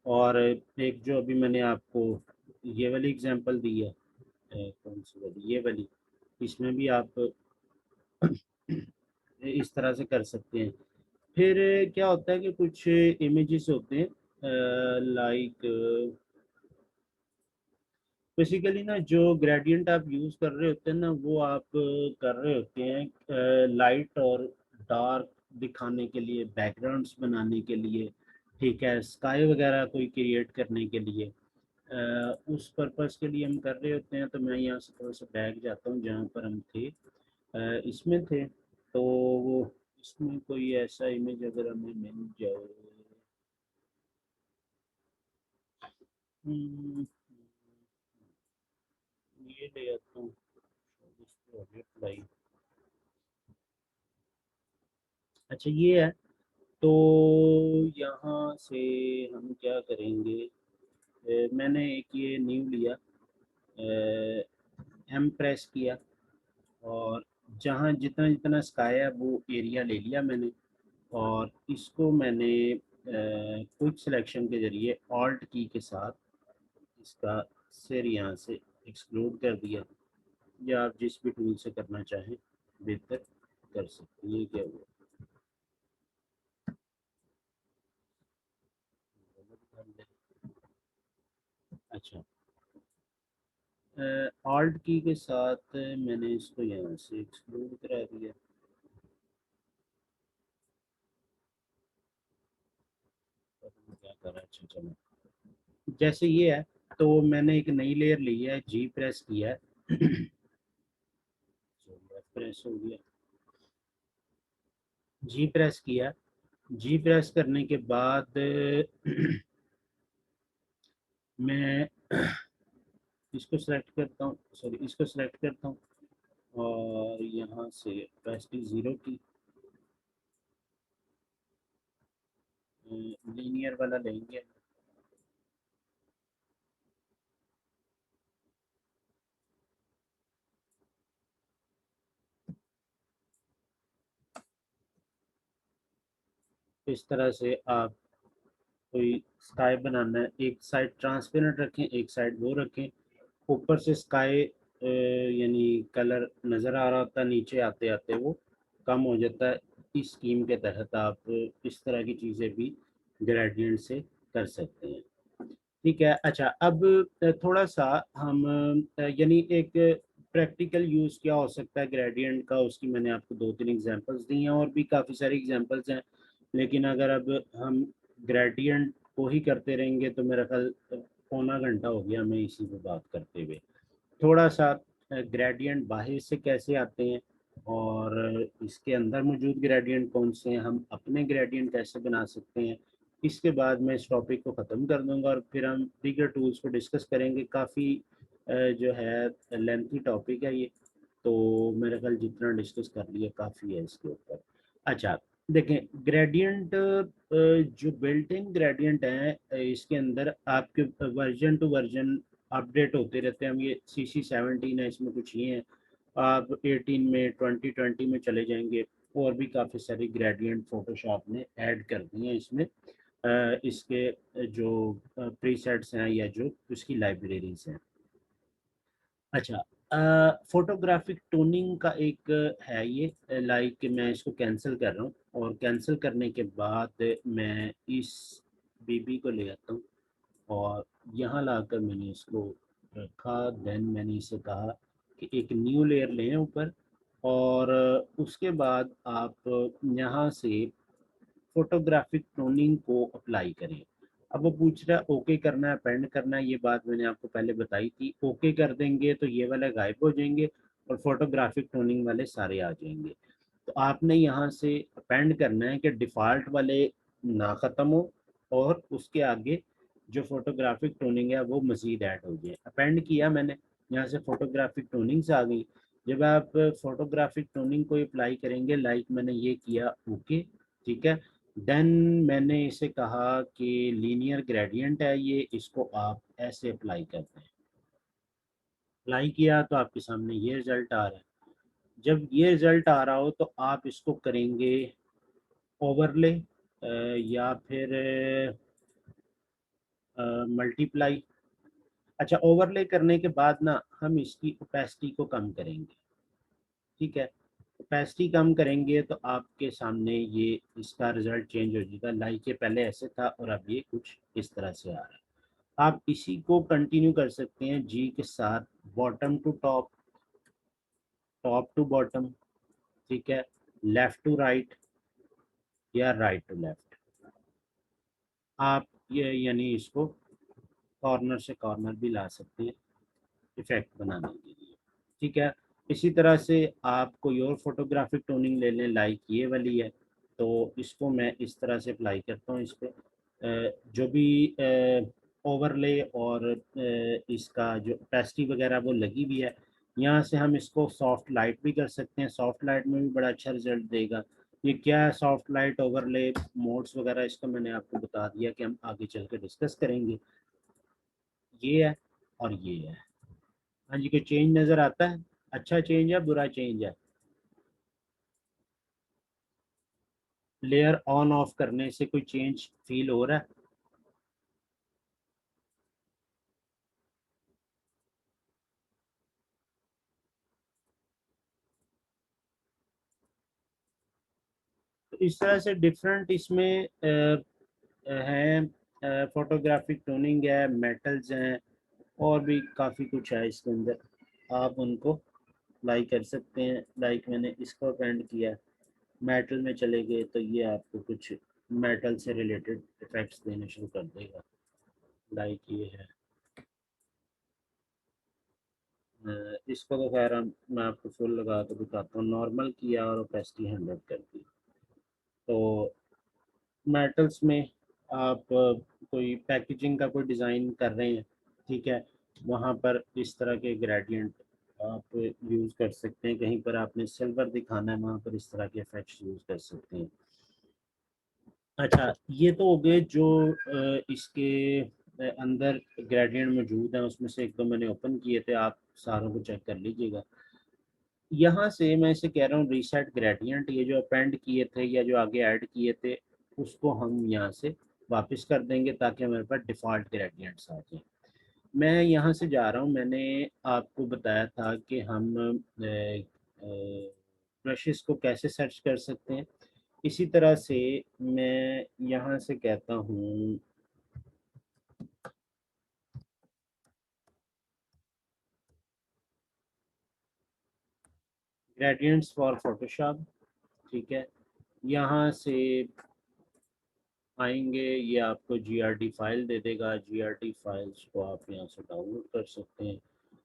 और एक जो अभी मैंने आपको ये वाली एग्जांपल दी है, कौन सी वाली, ये वाली, इसमें भी आप इस तरह से कर सकते हैं। फिर क्या होता है कि कुछ इमेजेस होते हैं लाइक, बेसिकली ना जो ग्रेडियंट आप यूज कर रहे होते हैं ना, वो आप कर रहे होते हैं लाइट और डार्क दिखाने के लिए, बैकग्राउंड्स बनाने के लिए, ठीक है, स्काई वगैरह कोई क्रिएट करने के लिए, उस पर्पस के लिए हम कर रहे होते हैं। तो मैं यहाँ से थोड़ा सा बैक जाता हूँ जहाँ पर हम थे, इसमें थे, तो वो इसमें कोई ऐसा इमेज अगर हमें मिल जाए, हम्म, ये ले आता हूँ, अच्छा ये है। तो यहाँ से हम क्या करेंगे, मैंने एक ये न्यू लिया, एम प्रेस किया, और जहाँ जितना जितना स्काई है वो एरिया ले लिया मैंने, और इसको मैंने क्विक सिलेक्शन के जरिए ऑल्ट की के साथ इसका सिर यहाँ से एक्सक्लूड कर दिया, या आप जिस भी टूल से करना चाहें बेहतर कर सकते हैं। ये क्या हुआ? अच्छा, ऑल्ट की के साथ मैंने इसको यहाँ से एक्सक्लूड करा दिया। क्या करा, अच्छा चलो, जैसे ये है, तो मैंने एक नई लेयर ली है, जी प्रेस किया है, प्रेस हो गया, जी प्रेस किया, जी प्रेस करने के बाद मैं इसको सेलेक्ट करता हूँ, सॉरी इसको सेलेक्ट करता हूँ, और यहाँ से ऑपेसिटी 0 की, लीनियर वाला लेंगे। इस तरह से आप कोई स्काई बनाना है, एक साइड ट्रांसपेरेंट रखें, एक साइड वो रखें, ऊपर से स्काई यानी कलर नज़र आ रहा होता है, नीचे आते आते वो कम हो जाता है। इस स्कीम के तहत आप इस तरह की चीज़ें भी ग्रेडियंट से कर सकते हैं। ठीक है, अच्छा अब थोड़ा सा हम यानी एक प्रैक्टिकल यूज़ क्या हो सकता है ग्रेडियंट का, उसकी मैंने आपको दो तीन एग्जांपल्स दी हैं, और भी काफ़ी सारी एग्जांपल्स हैं। लेकिन अगर अब हम ग्रेडियंट को ही करते रहेंगे तो मेरा ख्याल पौना घंटा हो गया हमें इसी पे बात करते हुए। थोड़ा सा ग्रेडियंट बाहर से कैसे आते हैं और इसके अंदर मौजूद ग्रेडियंट कौन से हैं, हम अपने ग्रेडियंट कैसे बना सकते हैं, इसके बाद मैं इस टॉपिक को ख़त्म कर दूंगा और फिर हम दीगर टूल्स को डिस्कस करेंगे। काफ़ी जो है लेंथी टॉपिक है ये, तो मेरे ख्याल जितना डिस्कस कर लिया काफ़ी है इसके ऊपर। अच्छा, देखें ग्रेडियंट, जो बिल्ट इन ग्रेडियंट है इसके अंदर आपके वर्जन टू वर्जन अपडेट होते रहते हैं। हम ये CC17 है, इसमें कुछ ये है, आप 18 में 2020 में चले जाएंगे और भी काफ़ी सारी ग्रेडियंट फोटोशॉप ने ऐड कर दी हैं इसमें। इसके जो प्रीसेट्स हैं या जो उसकी लाइब्रेरीज हैं। अच्छा, फोटोग्राफिक टोनिंग का एक है ये, लाइक मैं इसको कैंसिल कर रहा हूँ और कैंसिल करने के बाद मैं इस बीबी को ले आता हूँ और यहाँ लाकर मैंने इसको रखा। देन मैंने इसे कहा कि एक न्यू लेयर लें ऊपर और उसके बाद आप यहाँ से फोटोग्राफिक टोनिंग को अप्लाई करें। अब वो पूछ रहा है ओके करना है पेंड करना है, ये बात मैंने आपको पहले बताई थी। ओके कर देंगे तो ये वाले गायब हो जाएंगे और फोटोग्राफिक टोनिंग वाले सारे आ जाएंगे। तो आपने यहाँ से अपेंड करना है कि डिफ़ॉल्ट वाले ना ख़त्म हो और उसके आगे जो फोटोग्राफिक टोनिंग है वो मज़ीद ऐड हो जाए। अपेंड किया मैंने, यहाँ से फोटोग्राफिक टोनिंग्स आ गई। जब आप फोटोग्राफिक टोनिंग को अप्लाई करेंगे लाइक मैंने ये किया ओके, ठीक है। देन मैंने इसे कहा कि लीनियर ग्रेडियंट है ये, इसको आप ऐसे अप्लाई करते हैं। अप्लाई किया तो आपके सामने ये रिज़ल्ट आ रहा है। जब ये रिज़ल्ट आ रहा हो तो आप इसको करेंगे ओवरले या फिर मल्टीप्लाई। अच्छा, ओवरले करने के बाद ना हम इसकी ओपेसिटी को कम करेंगे, ठीक है। ओपेसिटी कम करेंगे तो आपके सामने ये इसका रिज़ल्ट चेंज हो जाएगा। लाइक ये पहले ऐसे था और अब ये कुछ इस तरह से आ रहा है। आप इसी को कंटिन्यू कर सकते हैं जी के साथ, bottom to top, top to bottom, ठीक है, लेफ्ट टू राइट या राइट टू लेफ्ट। आप ये यानी इसको कॉर्नर से कॉर्नर भी ला सकते हैं इफेक्ट बनाने के लिए, ठीक है। इसी तरह से आप कोई और फोटोग्राफिक टोनिंग ले लें, लाइक ये वाली है, तो इसको मैं इस तरह से अप्लाई करता हूँ इस पर। जो भी ओवरले और इसका जो ओपेसिटी वगैरह वो लगी हुई है, यहाँ से हम इसको सॉफ्ट लाइट भी कर सकते हैं। सॉफ्ट लाइट में भी बड़ा अच्छा रिजल्ट देगा। ये क्या है सॉफ्ट लाइट ओवरले मोड्स वगैरह, इसको मैंने आपको बता दिया कि हम आगे चल के डिस्कस करेंगे। ये है और ये है। हाँ जी, कोई चेंज नज़र आता है? अच्छा चेंज है बुरा चेंज है? लेयर ऑन ऑफ करने से कोई चेंज फील हो रहा है? तो इस तरह से डिफरेंट इसमें हैं, फोटोग्राफिक टोनिंग है, मेटल्स हैं और भी काफ़ी कुछ है इसके अंदर। आप उनको अप्लाई कर सकते हैं। लाइक मैंने इसको अपेंड किया, मेटल में चले गए तो ये आपको कुछ मेटल से रिलेटेड इफेक्ट्स देने शुरू कर देगा। लाइक ये है, इसको तो खैर हम मैं आपको फुल लगा के दिखाता हूँ। नॉर्मल किया और ओपेसिटी 100 कर दी। तो मेटल्स में आप कोई पैकेजिंग का कोई डिज़ाइन कर रहे हैं, ठीक है, वहाँ पर इस तरह के ग्रेडियंट आप यूज़ कर सकते हैं। कहीं पर आपने सिल्वर दिखाना है, वहाँ पर इस तरह के इफेक्ट्स यूज़ कर सकते हैं। अच्छा, ये तो हो गए जो इसके अंदर ग्रेडियंट मौजूद हैं, उसमें से एक दो मैंने ओपन किए थे, आप सारों को चेक कर लीजिएगा। यहाँ से मैं इसे कह रहा हूँ रीसेट ग्रेडियंट, ये जो अपेंड किए थे या जो आगे ऐड किए थे उसको हम यहाँ से वापस कर देंगे ताकि हमारे पास डिफ़ॉल्ट ग्रेडियंट्स आ जाएँ। मैं यहाँ से जा रहा हूँ, मैंने आपको बताया था कि हम ब्रशेस को कैसे सर्च कर सकते हैं। इसी तरह से मैं यहाँ से कहता हूँ ग्रेडियंट्स फॉर फोटोशॉप, ठीक है। यहाँ से आएंगे, ये आपको GRD फाइल दे देगा। GRD फाइल्स को आप यहाँ से डाउनलोड कर सकते हैं।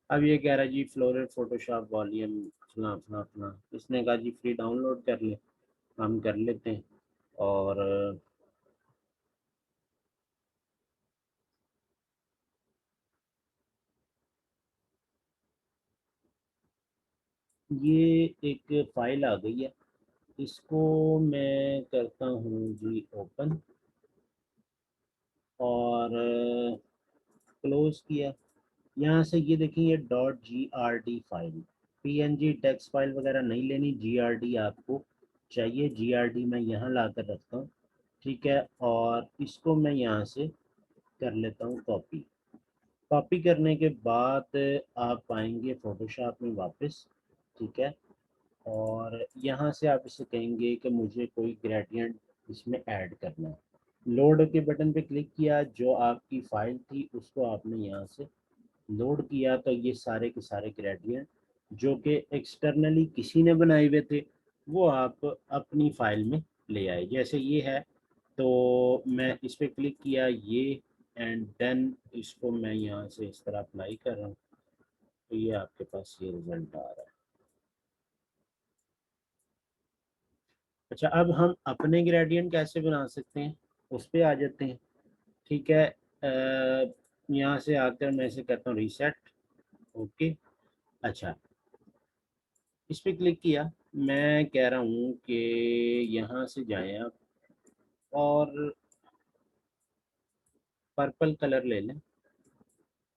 अब ये कह रहा है जी फ्लोरेट फोटोशॉप वॉल्यूम फला फला फला, इसने कहा जी फ्री डाउनलोड कर ले, हम कर लेते हैं। और ये एक फ़ाइल आ गई है, इसको मैं करता हूँ जी ओपन, और क्लोज़ किया। यहाँ से ये देखिए ये .grd file, PNG text file वगैरह नहीं लेनी, GRD आपको चाहिए। GRD मैं यहाँ ला कर रखता हूँ, ठीक है। और इसको मैं यहाँ से कर लेता हूँ कॉपी। कॉपी करने के बाद आप आएंगे फोटोशॉप में वापस, ठीक है। और यहाँ से आप इसे कहेंगे कि मुझे कोई ग्रेडियंट इसमें ऐड करना है। लोड के बटन पे क्लिक किया, जो आपकी फ़ाइल थी उसको आपने यहाँ से लोड किया, तो ये सारे के सारे ग्रेडियंट जो कि एक्सटर्नली किसी ने बनाए हुए थे वो आप अपनी फ़ाइल में ले आए। जैसे ये है, तो मैं इस पर क्लिक किया ये, एंड देन इसको मैं यहाँ से इस तरह अप्लाई कर रहा हूँ, तो ये आपके पास ये रिज़ल्ट आ रहा है। अच्छा, अब हम अपने ग्रेडियंट कैसे बना सकते हैं उस पर आ जाते हैं, ठीक है। यहाँ से आकर मैं इसे करता हूँ रीसेट। ओके। अच्छा, इस पर क्लिक किया। मैं कह रहा हूँ कि यहाँ से जाएं आप और पर्पल कलर ले लें,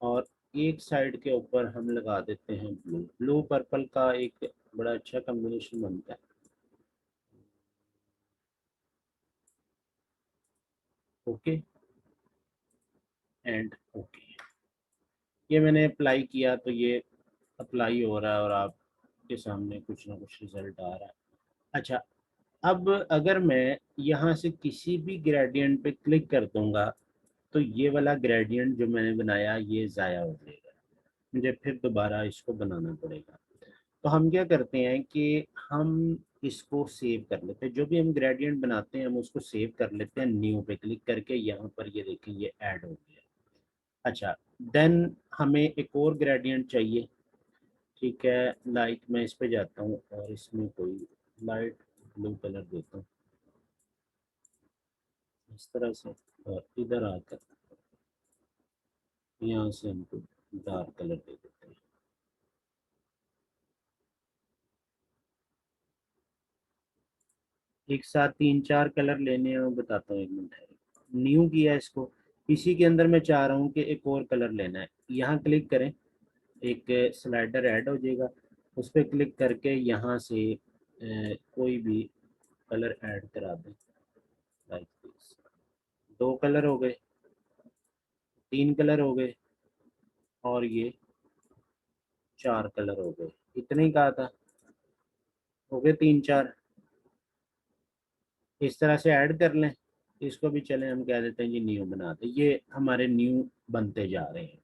और एक साइड के ऊपर हम लगा देते हैं ब्लू। ब्लू पर्पल का एक बड़ा अच्छा कॉम्बिनेशन बनता है। ओके एंड ओके, ये मैंने अप्लाई किया तो ये अप्लाई हो रहा है और आपके सामने कुछ ना कुछ रिजल्ट आ रहा है। अच्छा, अब अगर मैं यहाँ से किसी भी ग्रेडियंट पे क्लिक कर दूंगा तो ये वाला ग्रेडियंट जो मैंने बनाया ये ज़ाया हो जाएगा, मुझे फिर दोबारा इसको बनाना पड़ेगा। तो हम क्या करते हैं कि हम इसको सेव कर लेते हैं, जो भी हम ग्रेडियंट बनाते हैं हम उसको सेव कर लेते हैं, न्यू पे क्लिक करके। यहाँ पर ये देखें ये ऐड हो गया। अच्छा, देन हमें एक और ग्रेडियंट चाहिए, ठीक है। लाइक मैं इस पे जाता हूँ और इसमें कोई लाइट ब्लू कलर देता हूँ इस तरह से, और इधर आकर यहाँ से हमको डार्क कलर दे देते हैं। एक साथ तीन चार कलर लेने हैं, मैं बताता हूँ, एक मिनट है। न्यू किया इसको, इसी के अंदर मैं चाह रहा हूँ कि एक और कलर लेना है। यहाँ क्लिक करें, एक स्लाइडर ऐड हो जाएगा, उस पर क्लिक करके यहाँ से कोई भी कलर ऐड करा दें। लाइक दिस, दो कलर हो गए, तीन कलर हो गए, और ये चार कलर हो गए। इतने ही कहा था, हो गए तीन चार। इस तरह से ऐड कर लें। इसको भी चलें हम कह देते हैं जी न्यू बना दें, ये हमारे न्यू बनते जा रहे हैं।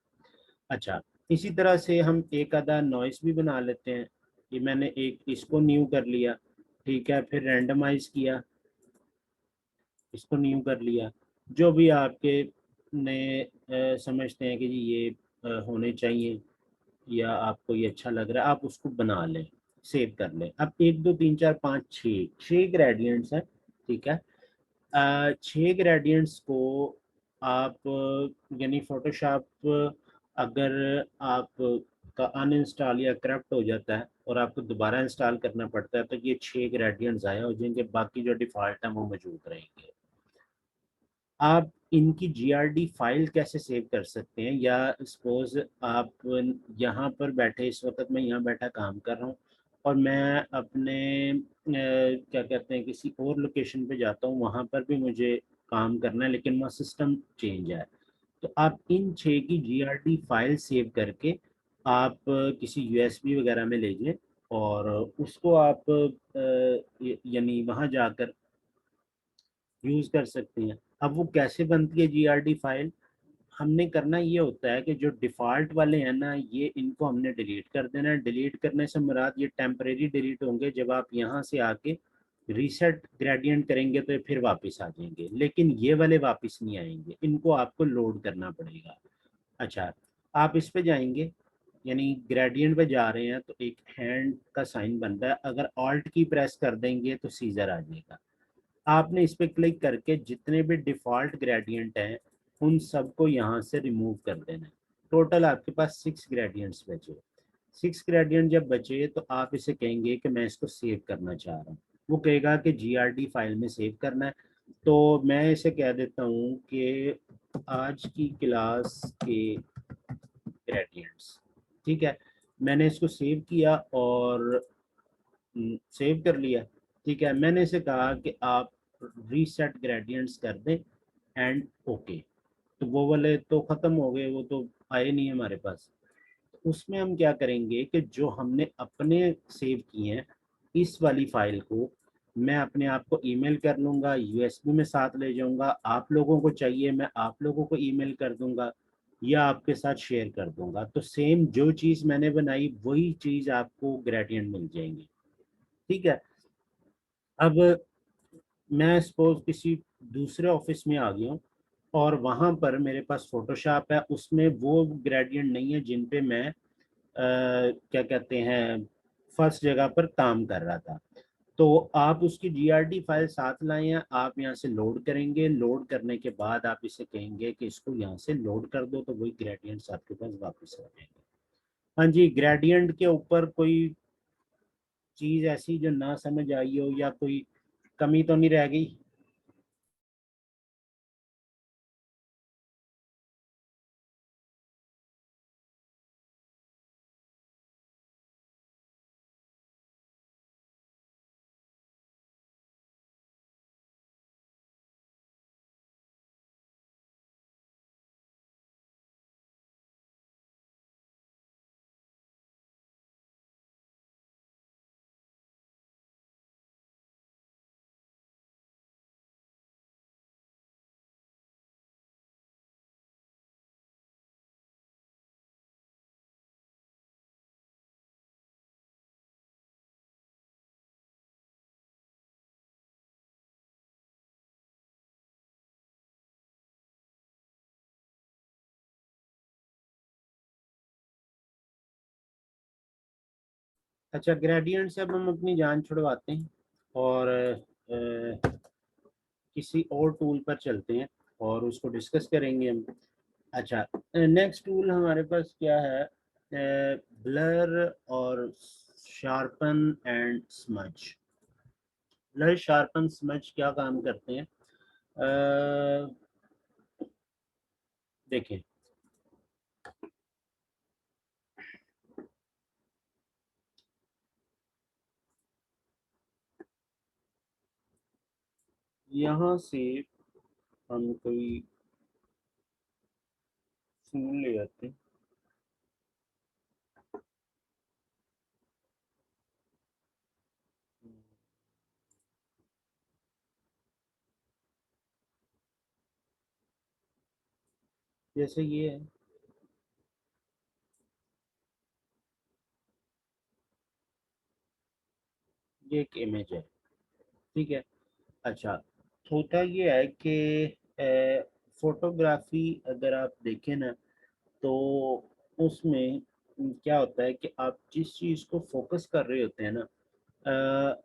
अच्छा, इसी तरह से हम एक आधा नॉइस भी बना लेते हैं। ये मैंने एक इसको न्यू कर लिया, ठीक है। फिर रैंडमाइज किया, इसको न्यू कर लिया। जो भी आपके ने समझते हैं कि जी ये होने चाहिए या आपको ये अच्छा लग रहा है, आप उसको बना लें, सेव कर लें। अब एक दो तीन चार पाँच छः, छः ग्रेडियंट्स हैं, ठीक है। छः ग्रेडियंट्स को आप यानी फोटोशॉप अगर आप का अनइंस्टॉल या करप्ट हो जाता है और आपको दोबारा इंस्टॉल करना पड़ता है, तो ये छः ग्रेडियंट्स आए हो जाएंगे, बाकी जो डिफ़ॉल्ट है वो मौजूद रहेंगे। आप इनकी GRD फाइल कैसे सेव कर सकते हैं, या सपोज आप यहाँ पर बैठे, इस वक्त मैं यहाँ बैठा काम कर रहा हूँ और मैं अपने क्या कहते हैं किसी और लोकेशन पे जाता हूँ, वहाँ पर भी मुझे काम करना है लेकिन वहाँ सिस्टम चेंज है। तो आप इन छः की GRD फाइल सेव करके आप किसी USB वगैरह में ले जाएं और उसको आप यानी वहाँ जाकर यूज़ कर सकते हैं। अब वो कैसे बनती है GRD फाइल, हमने करना ये होता है कि जो डिफ़ॉल्ट वाले हैं ना, ये इनको हमने डिलीट कर देना है। डिलीट करने से मुराद ये टेम्परेरी डिलीट होंगे, जब आप यहाँ से आके रीसेट ग्रेडियंट करेंगे तो ये फिर वापस आ जाएंगे, लेकिन ये वाले वापस नहीं आएंगे, इनको आपको लोड करना पड़ेगा। अच्छा, आप इस पे जाएंगे, यानी ग्रेडियंट पे जा रहे हैं तो एक हैंड का साइन बनता है, अगर ऑल्ट की प्रेस कर देंगे तो सीजर आ जाएगा। आपने इस पे क्लिक करके जितने भी डिफ़ॉल्ट ग्रेडियंट हैं उन सबको यहाँ से रिमूव कर देना है। टोटल आपके पास 6 ग्रेडियंट्स बचे। 6 ग्रेडियंट जब बचे तो आप इसे कहेंगे कि मैं इसको सेव करना चाह रहा हूँ, वो कहेगा कि GRD फाइल में सेव करना है। तो मैं इसे कह देता हूँ कि आज की क्लास के ग्रेडियंट्स, ठीक है। मैंने इसको सेव किया और सेव कर लिया, ठीक है। मैंने इसे कहा कि आप रीसेट ग्रेडियंट्स कर दें एंड ओके, तो वो वाले तो ख़त्म हो गए, वो तो आए नहीं हमारे पास। तो उसमें हम क्या करेंगे कि जो हमने अपने सेव किए हैं इस वाली फाइल को मैं अपने आप को ईमेल कर लूँगा, USB में साथ ले जाऊँगा, आप लोगों को चाहिए मैं आप लोगों को ईमेल कर दूँगा या आपके साथ शेयर कर दूँगा, तो सेम जो चीज़ मैंने बनाई वही चीज़ आपको ग्रेडियंट मिल जाएंगे, ठीक है। अब मैं सपोज किसी दूसरे ऑफिस में आ गया हूँ और वहाँ पर मेरे पास फोटोशॉप है, उसमें वो ग्रेडियंट नहीं है जिन पे मैं क्या कहते हैं फर्स्ट जगह पर काम कर रहा था। तो आप उसकी GRD फाइल साथ लाए हैं, आप यहाँ से लोड करेंगे, लोड करने के बाद आप इसे कहेंगे कि इसको यहाँ से लोड कर दो, तो वही ग्रेडियंट्स आपके पास वापस आ जाएंगे। हाँ जी, ग्रेडियंट के ऊपर कोई चीज़ ऐसी जो ना समझ आई हो या कोई कमी तो नहीं रह गई? अच्छा, ग्रेडियंट से अब हम अपनी जान छुड़वाते हैं और किसी और टूल पर चलते हैं और उसको डिस्कस करेंगे हम। अच्छा, नेक्स्ट टूल हमारे पास क्या है? ब्लर और sharpen and smudge. Blur sharpen smudge क्या काम करते हैं? अ, देखें, यहाँ से हम कोई फूल ले आते हैं। जैसे ये है, ये एक इमेज है, ठीक है। अच्छा, होता ये है कि फोटोग्राफी अगर आप देखें ना तो उसमें क्या होता है कि आप जिस चीज़ को फोकस कर रहे होते हैं ना अ,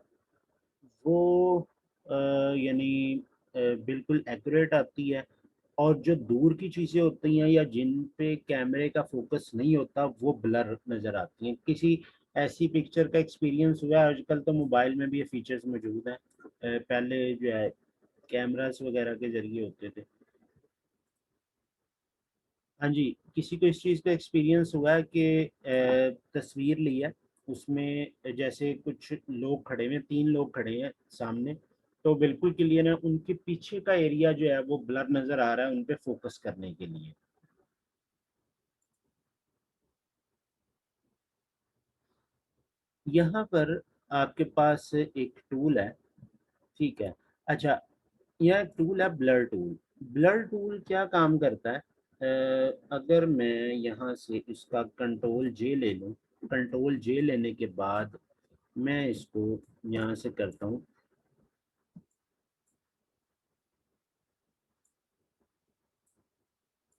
वो यानी बिल्कुल एक्यूरेट आती है, और जो दूर की चीज़ें होती हैं या जिन पे कैमरे का फोकस नहीं होता वो ब्लर नज़र आती हैं। किसी ऐसी पिक्चर का एक्सपीरियंस हुआ है? आजकल तो मोबाइल में भी ये फीचर्स मौजूद हैं, पहले जो है कैमरास वगैरह के जरिए होते थे। हाँ जी, किसी को इस चीज़ का एक्सपीरियंस हुआ है कि तस्वीर ली है, उसमें जैसे कुछ लोग खड़े हुए हैं, 3 लोग खड़े हैं सामने, तो बिल्कुल क्लियर है, उनके पीछे का एरिया जो है वो ब्लर नज़र आ रहा है उन पे फोकस करने के लिए। यहाँ पर आपके पास एक टूल है, ठीक है। अच्छा, यह टूल है ब्लर टूल। ब्लर टूल क्या काम करता है? अगर मैं यहाँ से इसका कंट्रोल जे ले लूँ, कंट्रोल जे लेने के बाद मैं इसको यहाँ से करता हूँ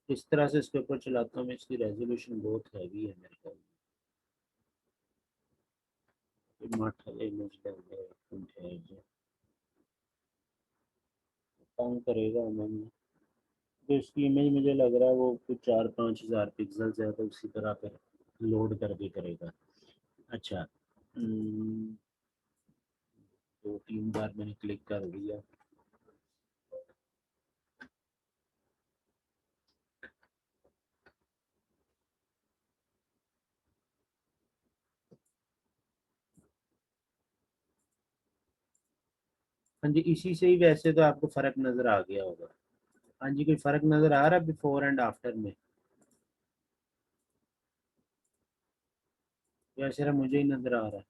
इस तरह से इसके ऊपर चलाता हूँ मैं, इसकी रेजोल्यूशन बहुत हैवी है मेरे ख्याल में। मठ इमेज है, तंग करेगा हमें। तो इसकी इमेज मुझे लग रहा है वो कुछ 4-5 हज़ार पिक्सल है, तो उसी तरह फिर लोड करके करेगा। अच्छा, 2-3 बार मैंने क्लिक कर दिया। हाँ जी, इसी से ही वैसे तो आपको फ़र्क नज़र आ गया होगा। हाँ जी, कोई फ़र्क नज़र आ रहा है बिफोर एंड आफ्टर में, या सिर्फ मुझे ही नज़र आ रहा है?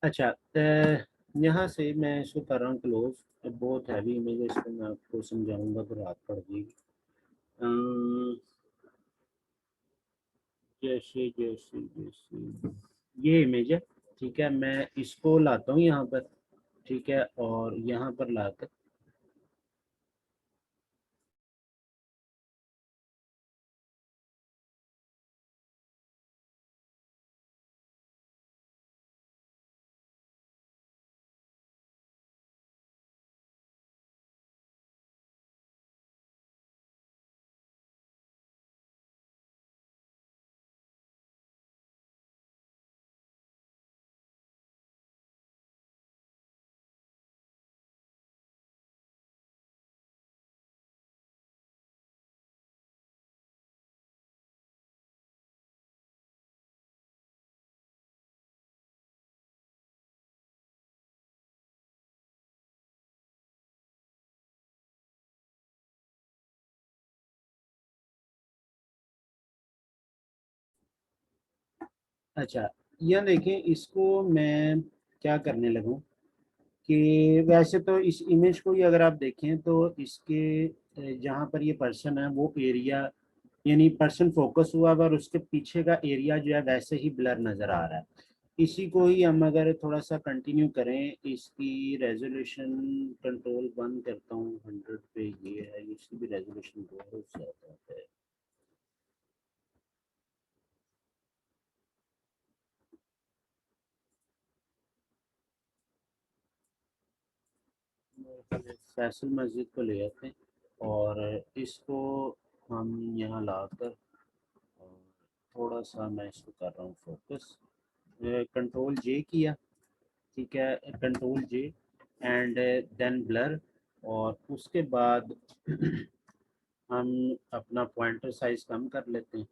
अच्छा, यहाँ से मैं इसको कर रहा हूँ क्लोज। बहुत हैवी इमेज है, इसको मैं आपको समझाऊंगा तो रात पड़ जाएगी। अम, जैसे जैसे जैसे ये इमेज है, ठीक है, मैं इसको लाता हूँ यहाँ पर, ठीक है, और यहाँ पर लाकर अच्छा, यह देखें, इसको मैं क्या करने लगूँ कि वैसे तो इस इमेज को ही अगर आप देखें तो इसके जहाँ पर ये पर्सन है वो एरिया, यानी पर्सन फोकस हुआ हुआ और उसके पीछे का एरिया जो है वैसे ही ब्लर नज़र आ रहा है। इसी को ही हम अगर थोड़ा सा कंटिन्यू करें, इसकी रेजोल्यूशन कंट्रोल बंद करता हूँ 100 पे, ये है, इसकी भी रेजोल्यूशन बहुत ज़्यादा है। फैसल मस्जिद को ले आते हैं और इसको हम यहाँ लाकर और थोड़ा सा मैं इसको कर रहा हूँ फोकस। कंट्रोल जे किया, ठीक है, control J and then blur, और उसके बाद हम अपना पॉइंटर साइज कम कर लेते हैं,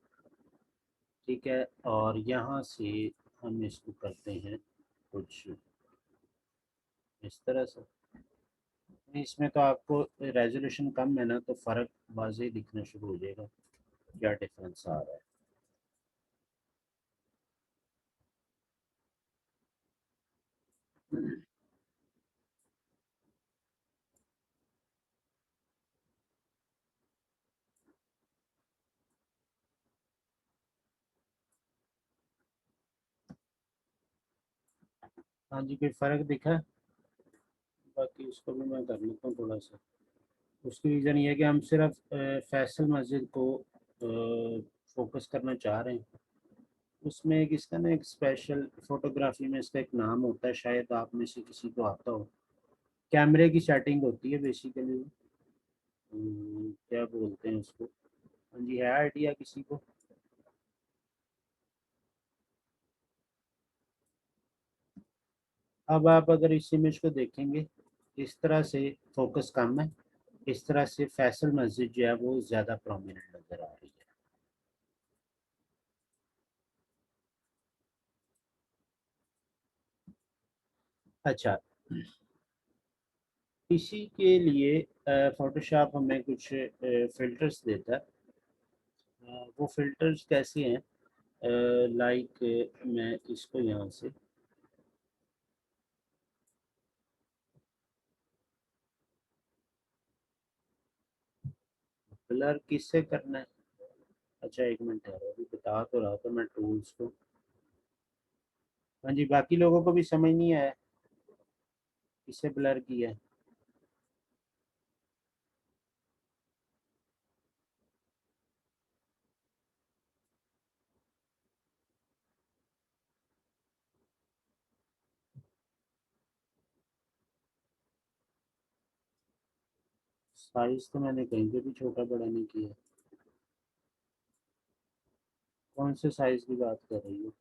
ठीक है, और यहाँ से हम इसको करते हैं कुछ इस तरह से। इसमें तो आपको रेजोल्यूशन कम है ना, तो फ़र्क वाज़े दिखना शुरू हो जाएगा, क्या डिफरेंस आ रहा है। हाँ जी, कोई फ़र्क दिखा? बाकी इसको भी मैं कर लेता हूँ थोड़ा सा। उसकी रीज़न ये है कि हम सिर्फ फैसल मस्जिद को फोकस करना चाह रहे हैं। उसमें एक इसका ना एक स्पेशल फोटोग्राफी में इसका एक नाम होता है, शायद आप में से किसी को आता हो। कैमरे की सेटिंग होती है बेसिकली, क्या बोलते हैं उसको? हाँ जी, है आइडिया किसी को? अब आप अगर इस इमेज को देखेंगे, इस तरह से फोकस कम है, इस तरह से फैसल मस्जिद जो है वो ज़्यादा प्रोमिनेंट नज़र आ रही है। अच्छा, इसी के लिए फोटोशॉप हमें कुछ फ़िल्टर्स देता है। वो फ़िल्टर्स कैसे हैं? लाइक मैं इसको यहाँ से ब्लर किससे करना है? अच्छा, एक मिनट है, अभी बता तो रहा था मैं टूल्स को। हाँ जी, बाकी लोगों को भी समझ नहीं आया किससे ब्लर किया है। साइज तो मैंने कहीं पे भी छोटा बड़ा नहीं किया। कौन से साइज की बात कर रही हो?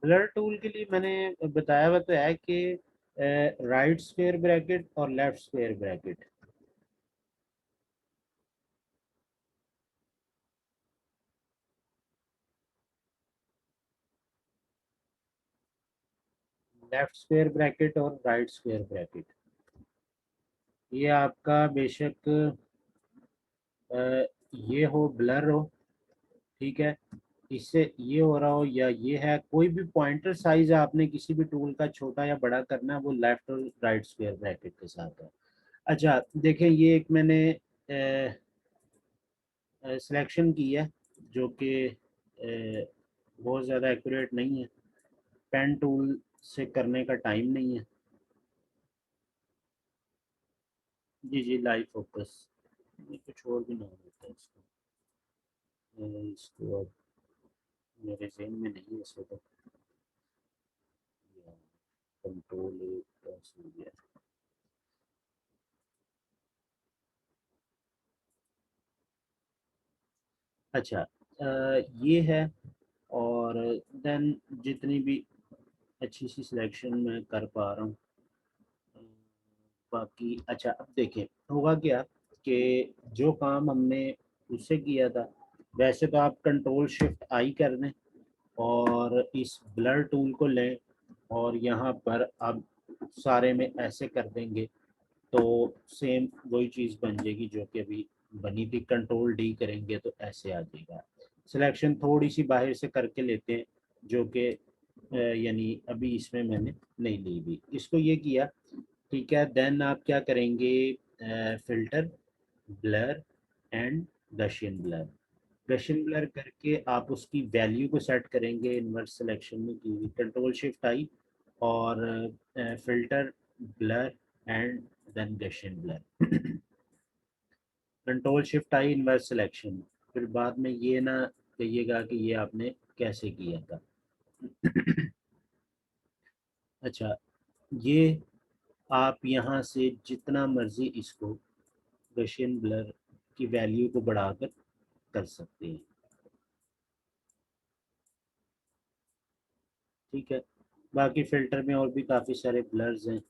ब्लर टूल के लिए मैंने बताया हुआ तो है कि राइट स्क्वायर ब्रैकेट और left square bracket. Left square bracket और राइट स्क्वायर ब्रैकेट, ये आपका बेशक ये हो ब्लर हो, ठीक है, इससे ये हो रहा हो या ये है, कोई भी पॉइंटर साइज आपने किसी भी टूल का छोटा या बड़ा करना है वो लेफ्ट और राइट स्क्वायर ब्रैकेट के साथ है। अच्छा देखें, ये एक मैंने सिलेक्शन की है जो कि बहुत ज़्यादा एक्यूरेट नहीं है, पेन टूल से करने का टाइम नहीं है। जी जी, लाइव फोकस, ये कुछ और भी नाम होता है इसको। इसको अब मेरे जहन में नहीं है इस वक्त। कंट्रोल हो गया। अच्छा ये है, और देन जितनी भी अच्छी सी सिलेक्शन मैं कर पा रहा हूँ। बाकी अच्छा, अब देखें होगा क्या कि जो काम हमने उससे किया था, वैसे तो आप कंट्रोल शिफ्ट आई कर दें और इस ब्लर टूल को लें और यहाँ पर अब सारे में ऐसे कर देंगे तो सेम वही चीज़ बन जाएगी जो कि अभी बनी थी। कंट्रोल डी करेंगे तो ऐसे आ जाएगा। सिलेक्शन थोड़ी सी बाहर से करके लेते हैं जो कि यानी अभी इसमें मैंने नहीं ली हुई, इसको ये किया, ठीक है। देन आप क्या करेंगे, filter, blur and gaussian blur, gaussian blur करके आप उसकी वैल्यू को सेट करेंगे इनवर्स सिलेक्शन में की हुई, कंट्रोल शिफ्ट आई और filter, blur and then gaussian blur. Control shift I inverse selection, फिर बाद में ये ना कहिएगा कि ये आपने कैसे किया था। अच्छा, ये आप यहाँ से जितना मर्जी इसको गशियन ब्लर की वैल्यू को बढ़ाकर कर सकते हैं, ठीक है। बाकी फ़िल्टर में और भी काफ़ी सारे ब्लर्स हैं,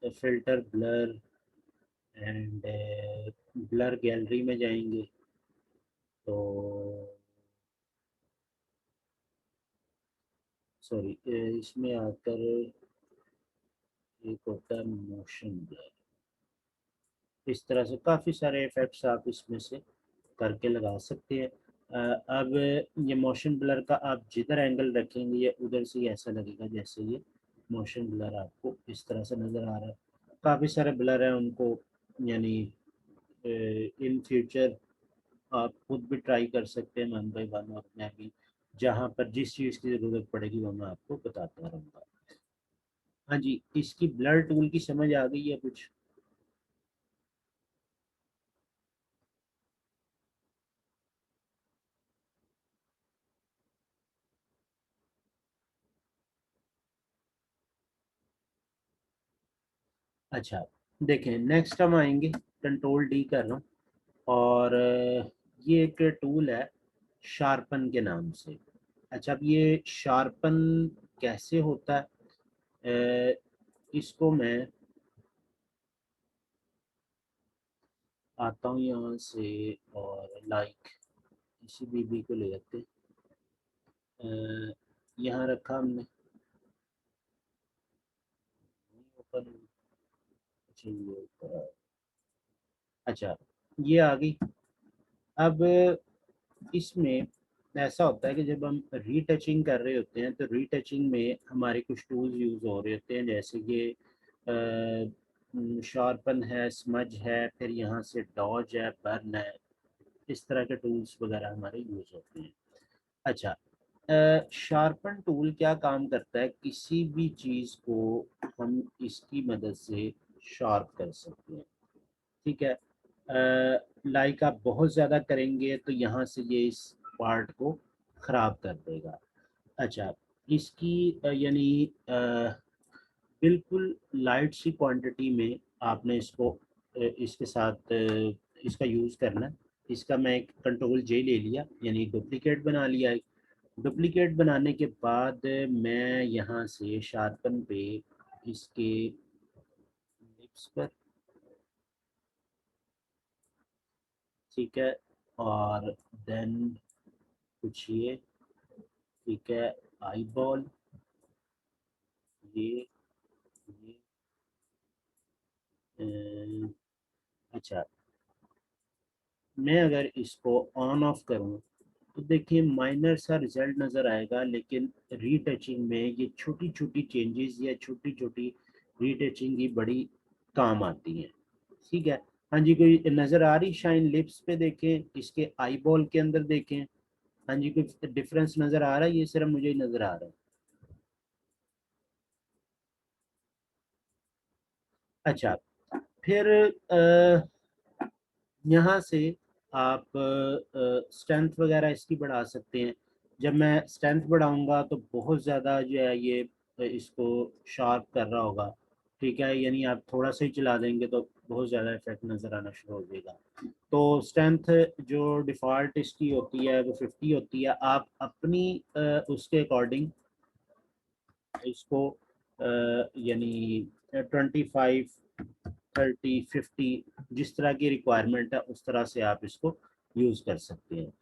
filter, blur and blur gallery में जाएंगे तो सॉरी, इसमें आकर एक होता है मोशन ब्लर। इस तरह से काफ़ी सारे इफ़ेक्ट्स आप इसमें से करके लगा सकते हैं। अब ये मोशन ब्लर का आप जिधर एंगल रखेंगे ये उधर से ही ऐसा लगेगा जैसे ये मोशन ब्लर आपको इस तरह से नज़र आ रहा है। काफ़ी सारे ब्लर हैं, उनको यानी इन फ्यूचर आप खुद भी ट्राई कर सकते हैं वन बाई वन, और मैं भी जहाँ पर जिस चीज़ की ज़रूरत पड़ेगी वो मैं आपको बताता रहूँगा। हाँ जी, इसकी ब्लर टूल की समझ आ गई है कुछ? अच्छा देखें, नेक्स्ट हम आएंगे, कंट्रोल डी कर रहा हूँ और ये एक टूल है शार्पन के नाम से। अच्छा, अब ये शार्पन कैसे होता है, इसको मैं आता हूँ यहाँ से और लाइक इसी बीबी को ले लेते हैं, यहाँ रखा हमने, ओपन, अच्छा ये ऊपर अच्छा ये आ गई। अब इसमें ऐसा होता है कि जब हम रीटचिंग कर रहे होते हैं तो रीटचिंग में हमारे कुछ टूल्स यूज़ हो रहे होते हैं, जैसे कि शार्पन है, स्मज है, फिर यहाँ से डॉज है, बर्न है, इस तरह के टूल्स वगैरह हमारे यूज़ होते हैं। अच्छा, शार्पन टूल क्या काम करता है, किसी भी चीज़ को हम इसकी मदद से शार्प कर सकते हैं। ठीक है, लाइक आप बहुत ज़्यादा करेंगे तो यहाँ से ये इस पार्ट को ख़राब कर देगा। अच्छा, इसकी यानी बिल्कुल लाइट सी क्वांटिटी में आपने इसको इसके साथ इसका यूज़ करना है। इसका मैं एक कंट्रोल जे ले लिया, यानी डुप्लीकेट बना लिया। डुप्लीकेट बनाने के बाद मैं यहाँ से शार्पन पे इसके लिप्स पर, ठीक है, और देन कुछ ये, ठीक है, आई बॉल, ये अच्छा, मैं अगर इसको ऑन ऑफ करूँ तो देखिए माइनर सा रिजल्ट नज़र आएगा, लेकिन रीटचिंग में ये छोटी छोटी चेंजेस या छोटी छोटी रीटचिंग ही बड़ी काम आती हैं। ठीक है, हाँ जी, कोई नज़र आ रही शाइन लिप्स पे देखें, इसके आई बॉल के अंदर देखें, हाँ जी, कुछ डिफरेंस नज़र आ रहा है, ये सिर्फ मुझे ही नज़र आ रहा है। अच्छा, फिर यहाँ से आप स्ट्रेंथ वगैरह इसकी बढ़ा सकते हैं। जब मैं स्ट्रेंथ बढ़ाऊंगा तो बहुत ज़्यादा जो है ये इसको शार्प कर रहा होगा। ठीक है, यानी आप थोड़ा सा ही चला देंगे तो बहुत ज़्यादा इफेक्ट नज़र आना शुरू हो जाएगा। तो स्ट्रेंथ जो डिफ़ॉल्ट इसकी होती है वो 50 होती है। आप अपनी उसके अकॉर्डिंग इसको यानी 25, 30, 50 जिस तरह की रिक्वायरमेंट है उस तरह से आप इसको यूज़ कर सकते हैं।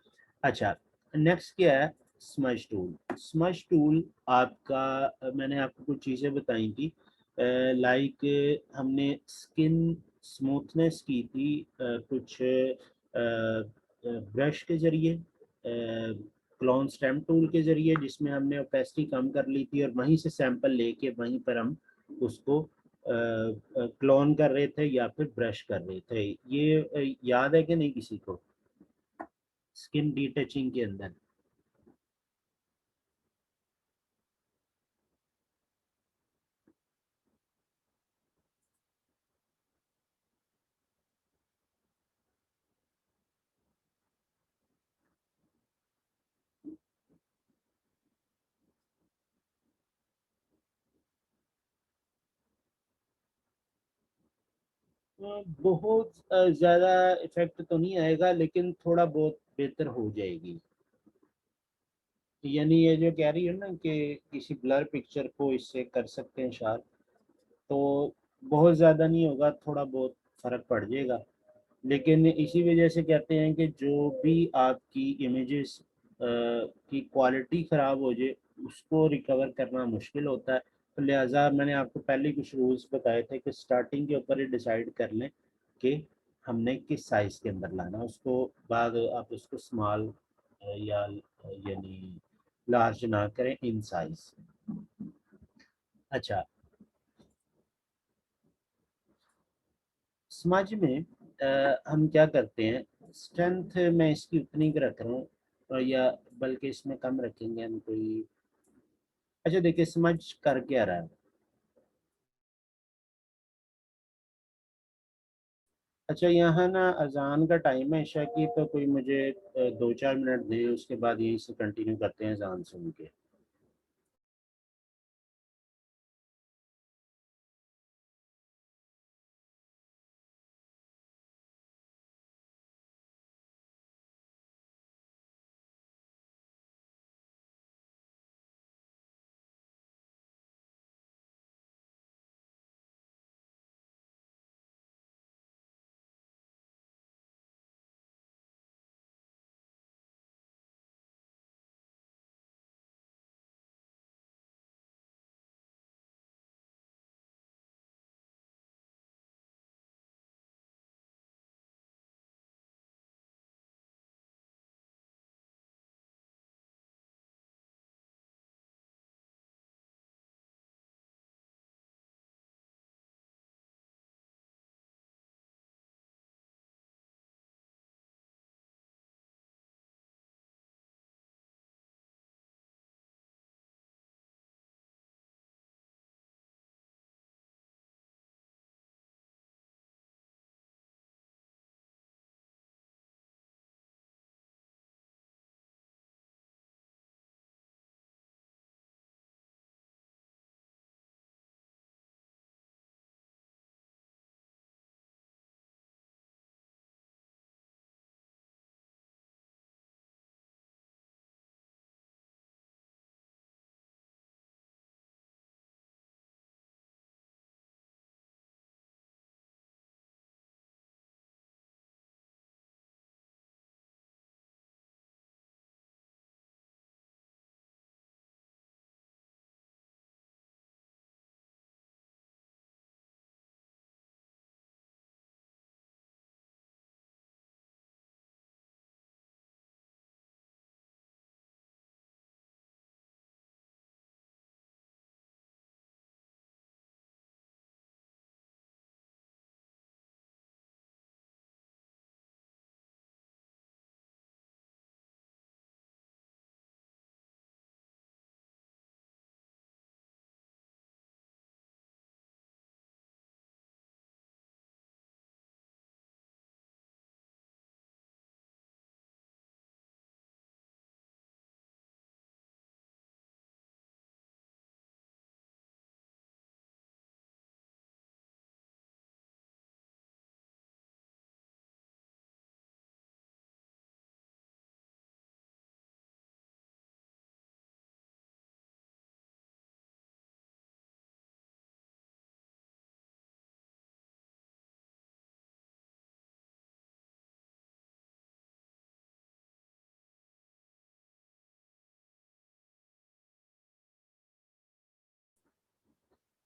अच्छा, नेक्स्ट क्या है, स्मज टूल। स्मज टूल आपका मैंने आपको कुछ चीज़ें बताई थी, लाइक हमने स्किन स्मूथनेस की थी कुछ ब्रश के ज़रिए, क्लोन स्टेम टूल के ज़रिए, जिसमें हमने ओपेसिटी कम कर ली थी और वहीं से सैंपल लेके वहीं पर हम उसको क्लोन कर रहे थे या फिर ब्रश कर रहे थे। ये याद है कि नहीं किसी को, स्किन डीटचिंग के अंदर? बहुत ज़्यादा इफेक्ट तो नहीं आएगा, लेकिन थोड़ा बहुत बेहतर हो जाएगी। यानी ये जो कह रही है ना कि किसी ब्लर पिक्चर को इससे कर सकते हैं शार्प, तो बहुत ज़्यादा नहीं होगा, थोड़ा बहुत फ़र्क पड़ जाएगा। लेकिन इसी वजह से कहते हैं कि जो भी आपकी इमेजेस की क्वालिटी ख़राब हो जाए उसको रिकवर करना मुश्किल होता है। तो लिहाजा मैंने आपको पहले ही कुछ रूल्स बताए थे कि स्टार्टिंग के ऊपर ही डिसाइड कर लें कि हमने किस साइज़ के अंदर लाना है उसको, बाद आप उसको स्मॉल या यानी लार्ज ना करें, इन साइज। अच्छा, समाज में हम क्या करते हैं, स्ट्रेंथ मैं इसकी उतनी की रख रहा हूँ, या बल्कि इसमें कम रखेंगे हम कोई। अच्छा देखिए, समझ कर क्या रहा है। अच्छा, यहाँ ना अजान का टाइम है ईशा की, तो कोई मुझे 2-4 मिनट दें, उसके बाद यहीं से कंटिन्यू करते हैं अजान सुन के।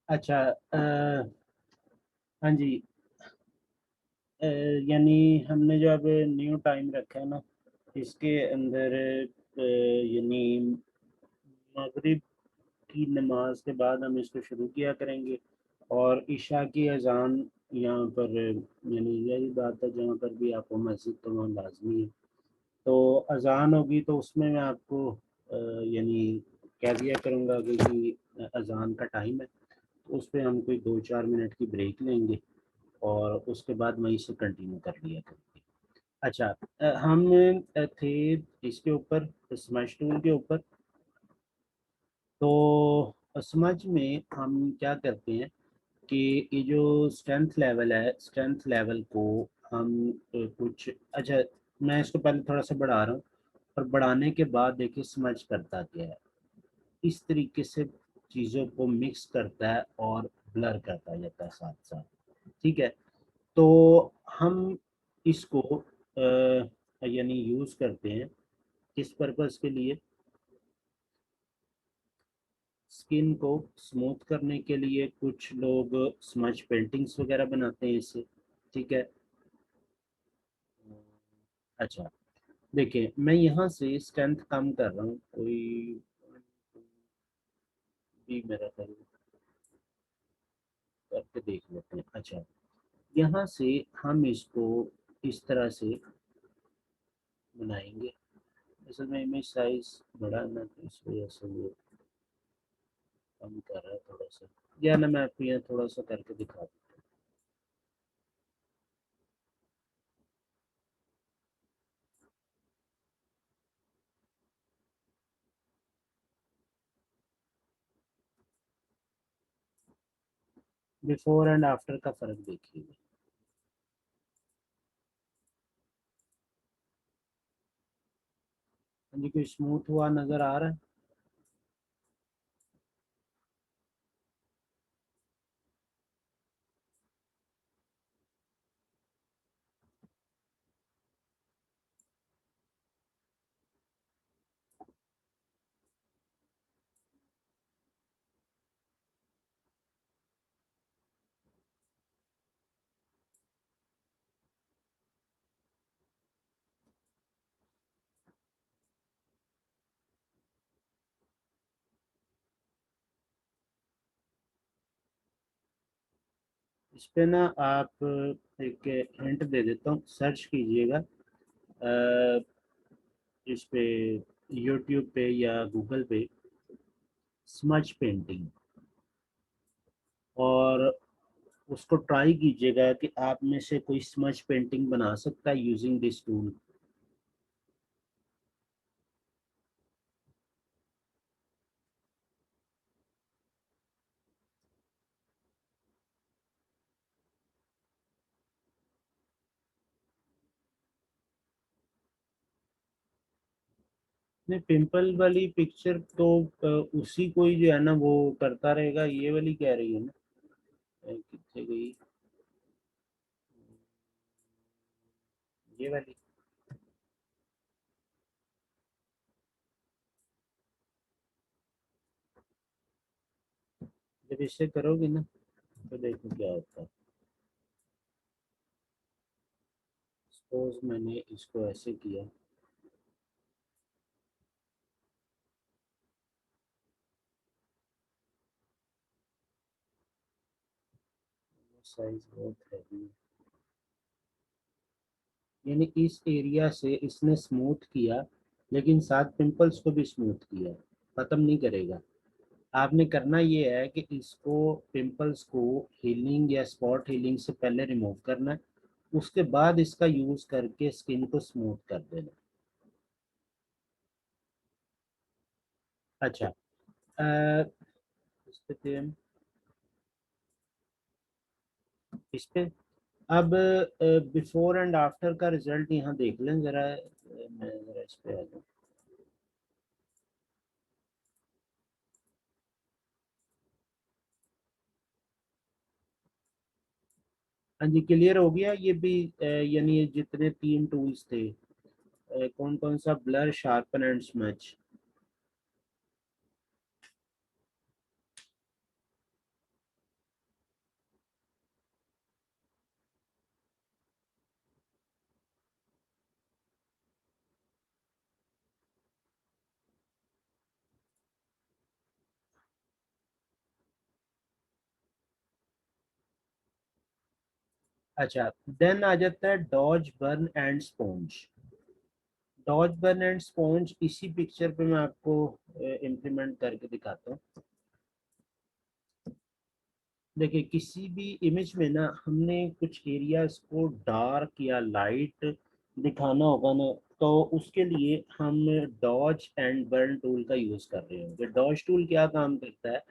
अच्छा, हाँ जी, यानी हमने जो अब न्यू टाइम रखा है ना, इसके अंदर यानी मगरिब की नमाज के बाद हम इसको शुरू किया करेंगे, और इशा की अजान यहाँ पर, यानी यही बात है, जहाँ पर भी आपको मस्जिद तो वहाँ लाजमी है। तो अजान होगी तो उसमें मैं आपको यानी कह दिया करूँगा कि अजान का टाइम है, तो उस पर हम कोई 2-4 मिनट की ब्रेक लेंगे, और उसके बाद वहीं से कंटिन्यू कर लिया करेंगे। अच्छा, हम थे इसके ऊपर, स्मैश टूल के ऊपर। तो समझ में हम क्या करते हैं कि ये जो स्ट्रेंथ लेवल है, स्ट्रेंथ लेवल को हम कुछ, अच्छा, मैं इसको पहले थोड़ा सा बढ़ा रहा हूँ, और बढ़ाने के बाद देखिए समझ करता क्या है, इस तरीके से चीज़ों को मिक्स करता है और ब्लर करता जाता है साथ साथ। ठीक है, तो हम इसको यानी यूज़ करते हैं किस पर्पज़ के लिए, स्किन को स्मूथ करने के लिए, कुछ लोग स्मच पेंटिंग्स वगैरह बनाते हैं इससे। ठीक है, अच्छा, देखिए मैं यहाँ से स्ट्रेंथ कम कर रहा हूँ, कोई भी मेरा करके देख लेते हैं। अच्छा, यहाँ से हम इसको इस तरह से बनाएंगे। असल में इमेज साइज बड़ा है ना, तो इस वजह से वो कम कर रहा है थोड़ा सा, या ना मैं आपको यहाँ थोड़ा सा करके दिखा दूँ। बिफोर एंड आफ्टर का फ़र्क देखिए। हाँ जी, कोई स्मूथ हुआ नज़र आ रहा है? इस पे ना आप एक हिंट दे देता हूँ, सर्च कीजिएगा इस पे, यूट्यूब पे या गूगल पे, स्मच पेंटिंग, और उसको ट्राई कीजिएगा कि आप में से कोई स्मच पेंटिंग बना सकता है यूजिंग दिस टूल। नहीं, पिंपल वाली पिक्चर तो उसी को ही जो है ना वो करता रहेगा, ये वाली कह रही है ना, कितने गई, ये वाली। जब इससे करोगे ना तो देखो क्या होता है। सपोज मैंने इसको ऐसे किया, साइज बहुत है, यानी इस एरिया से इसने स्मूथ किया, लेकिन साथ पिंपल्स को भी स्मूथ किया, खत्म नहीं करेगा। आपने करना ये है कि इसको, पिंपल्स को हीलिंग या स्पॉट हीलिंग से पहले रिमूव करना है, उसके बाद इसका यूज करके स्किन को स्मूथ कर देना। अच्छा, इस पे थे हम, इस पे अब बिफोर एंड आफ्टर का रिजल्ट यहाँ देख लें जरा, मैं जरा इस पे आ जाऊँ। हाँ जी, क्लियर हो गया ये भी, यानी ये जितने 3 टूल्स थे, कौन कौन सा, ब्लर, शार्पन एंड स्मच। अच्छा, देन आ जाता है dodge burn and sponge. Dodge burn and sponge इसी पिक्चर पे मैं आपको इम्प्लीमेंट करके दिखाता हूँ। देखिए, किसी भी इमेज में ना हमने कुछ एरियाज को डार्क या लाइट दिखाना होगा ना, तो उसके लिए हम डॉज एंड बर्न टूल का यूज़ कर रहे होंगे। डॉज टूल क्या काम करता है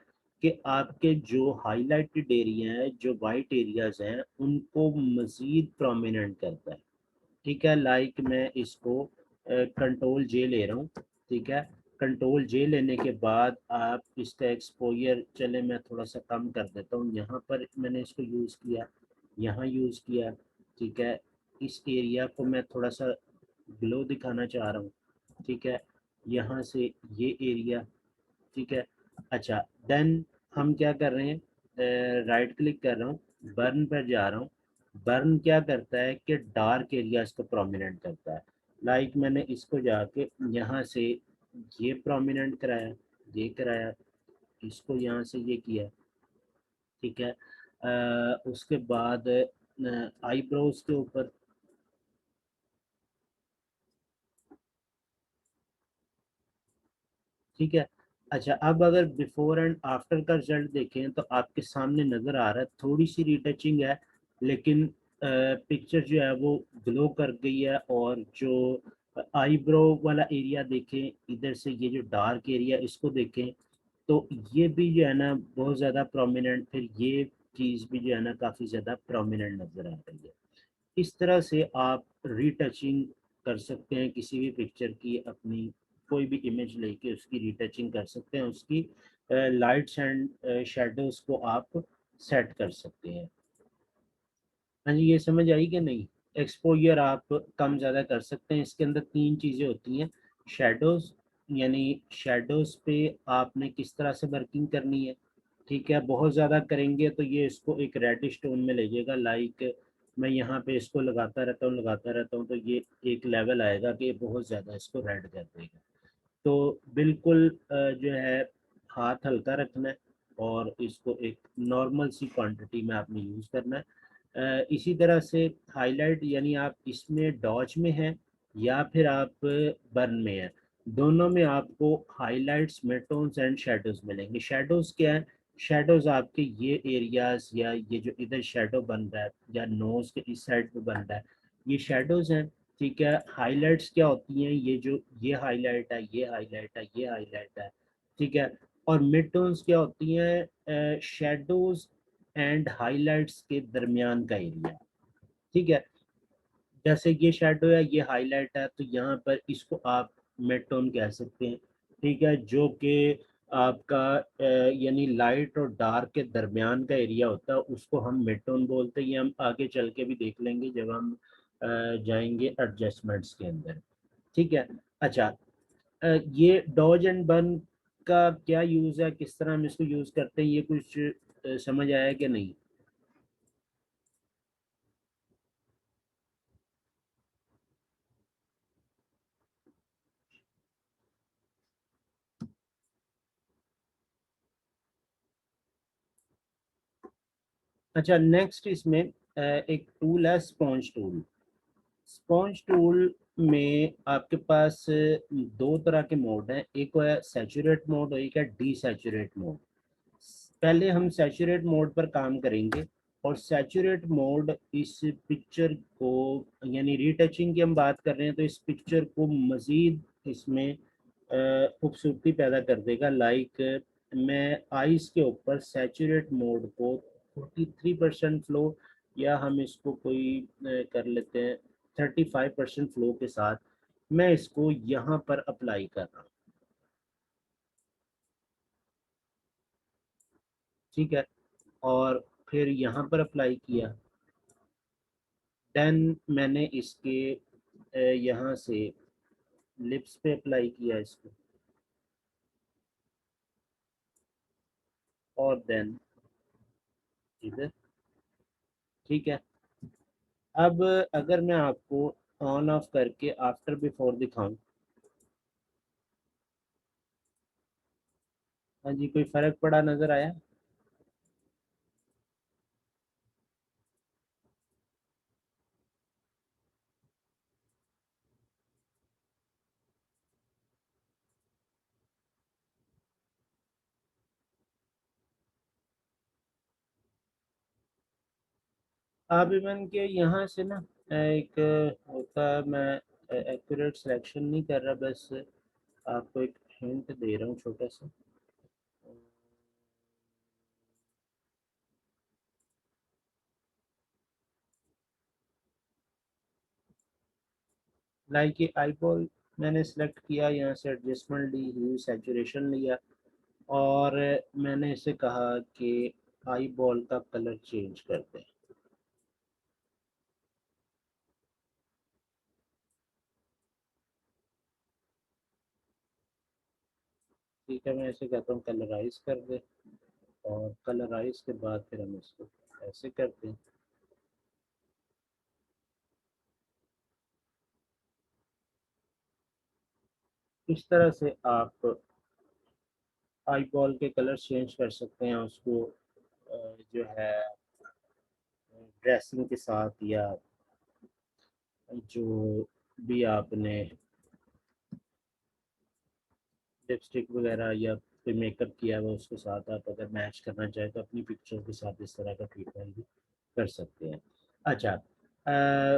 कि आपके जो हाईलाइटेड एरिया हैं, जो वाइट एरियाज हैं, उनको मज़ीद प्रोमिनेंट करता है। ठीक है, लाइक मैं इसको कंट्रोल जे ले रहा हूँ। ठीक है, कंट्रोल जे लेने के बाद आप इसका एक्सपोजर, चले मैं थोड़ा सा कम कर देता हूँ, यहाँ पर मैंने इसको यूज़ किया, यहाँ यूज़ किया। ठीक है, इस एरिया को मैं थोड़ा सा ग्लो दिखाना चाह रहा हूँ। ठीक है, यहाँ से ये एरिया। ठीक है, अच्छा, देन हम क्या कर रहे हैं, राइट क्लिक कर रहा हूँ, बर्न पर जा रहा हूँ। बर्न क्या करता है कि डार्क एरियाज को प्रोमिनेंट करता है। लाइक मैंने इसको जाके यहाँ से ये प्रोमिनेंट कराया, ये कराया, इसको यहाँ से ये किया। ठीक है, उसके बाद आईब्रोज के ऊपर। ठीक है, अच्छा, अब अगर बिफोर एंड आफ्टर का रिजल्ट देखें तो आपके सामने नज़र आ रहा है थोड़ी सी रिटचिंग है, लेकिन पिक्चर जो है वो ग्लो कर गई है। और जो आईब्रो वाला एरिया देखें, इधर से ये जो डार्क एरिया इसको देखें, तो ये भी जो है ना बहुत ज़्यादा प्रोमिनेंट, फिर ये चीज़ भी जो है ना काफ़ी ज़्यादा प्रोमिनेंट नज़र आ रही है। इस तरह से आप रीटचिंग कर सकते हैं किसी भी पिक्चर की, अपनी कोई भी इमेज लेके उसकी रीटचिंग कर सकते हैं, उसकी लाइट्स एंड शेडोज को आप सेट कर सकते हैं। हाँ जी, ये समझ आई कि नहीं? एक्सपोजर आप कम ज़्यादा कर सकते हैं। इसके अंदर तीन चीज़ें होती हैं। शेडोज़, यानी शेडोज़ पे आपने किस तरह से वर्किंग करनी है। ठीक है, बहुत ज़्यादा करेंगे तो ये इसको एक रेडिश टोन में ले जाएगा। लाइक मैं यहाँ पे इसको लगाता रहता हूँ तो ये एक लेवल आएगा कि ये बहुत ज़्यादा इसको रेड कर देगा। तो बिल्कुल जो है हाथ हल्का रखना है और इसको एक नॉर्मल सी क्वांटिटी में आपने यूज़ करना है। इसी तरह से हाईलाइट, यानी आप इसमें डॉज में हैं या फिर आप बर्न में हैं, दोनों में आपको हाईलाइट्स में टोन्स एंड शेडोज मिलेंगे। शेडोज क्या है? शेडोज आपके ये एरियाज या ये जो इधर शेडो बन रहा है या नोज के इस साइड पे बन रहा है, ये शेडोज हैं। ठीक है, हाईलाइट्स क्या होती हैं? ये जो ये हाईलाइट है, ये हाईलाइट है, ये हाईलाइट है। ठीक है, और मिड टोन्स क्या होती हैं? शेडोज एंड हाइलाइट्स के दरमियान का एरिया। ठीक है, जैसे ये शेडो है, ये हाईलाइट है, तो यहाँ पर इसको आप मिड टोन कह सकते हैं। ठीक है, जो कि आपका यानी लाइट और डार्क के दरमियान का एरिया होता है, उसको हम मिड टोन बोलते हैं। ये हम आगे चल के भी देख लेंगे जब हम जाएंगे एडजस्टमेंट्स के अंदर। ठीक है, अच्छा, ये डॉज एंड बर्न का क्या यूज़ है, किस तरह हम इसको यूज़ करते हैं, ये कुछ समझ आया कि नहीं? अच्छा, नेक्स्ट इसमें एक टूल है स्पॉन्ज टूल। स्पॉन्ज टूल में आपके पास दो तरह के मोड हैं, एक है सैचुरेट मोड और एक है डीसैचुरेट मोड। पहले हम सैचुरेट मोड पर काम करेंगे, और सैचुरेट मोड इस पिक्चर को, यानी रीटचिंग की हम बात कर रहे हैं, तो इस पिक्चर को मज़ीद इसमें खूबसूरती पैदा कर देगा। लाइक मैं आइस के ऊपर सैचुरेट मोड को 43% फ्लो, या हम इसको कोई कर लेते हैं 35% फ्लो के साथ, मैं इसको यहाँ पर अप्लाई कर रहा हूँ। ठीक है, और फिर यहाँ पर अप्लाई किया। देन मैंने इसके यहाँ से लिप्स पे अप्लाई किया इसको, और देन इधर। ठीक है, अब अगर मैं आपको ऑन ऑफ करके आफ्टर बिफोर दिखाऊं, हाँ जी, कोई फर्क पड़ा नजर आया? आप इवन के यहाँ से ना एक होता है, मैं एक्यूरेट सिलेक्शन नहीं कर रहा, बस आपको एक हिंट दे रहा हूँ छोटा सा। लाइक ये आईबॉल मैंने सेलेक्ट किया, यहाँ से एडजस्टमेंट ली, ह्यू सैचुरेशन लिया, और मैंने इसे कहा कि आईबॉल का कलर चेंज कर दें। ठीक है, मैं इसे कहता हूँ कलराइज कर दे, और कलराइज के बाद फिर हम इसको ऐसे करते हैं। इस तरह से आप आई बॉल के कलर चेंज कर सकते हैं उसको, जो है ड्रेसिंग के साथ, या जो भी आपने लिपस्टिक वगैरह या कोई मेकअप किया हुआ उसके साथ आप अगर मैच करना चाहें तो अपनी पिक्चर के साथ इस तरह का ट्रीटमेंट भी कर सकते हैं। अच्छा,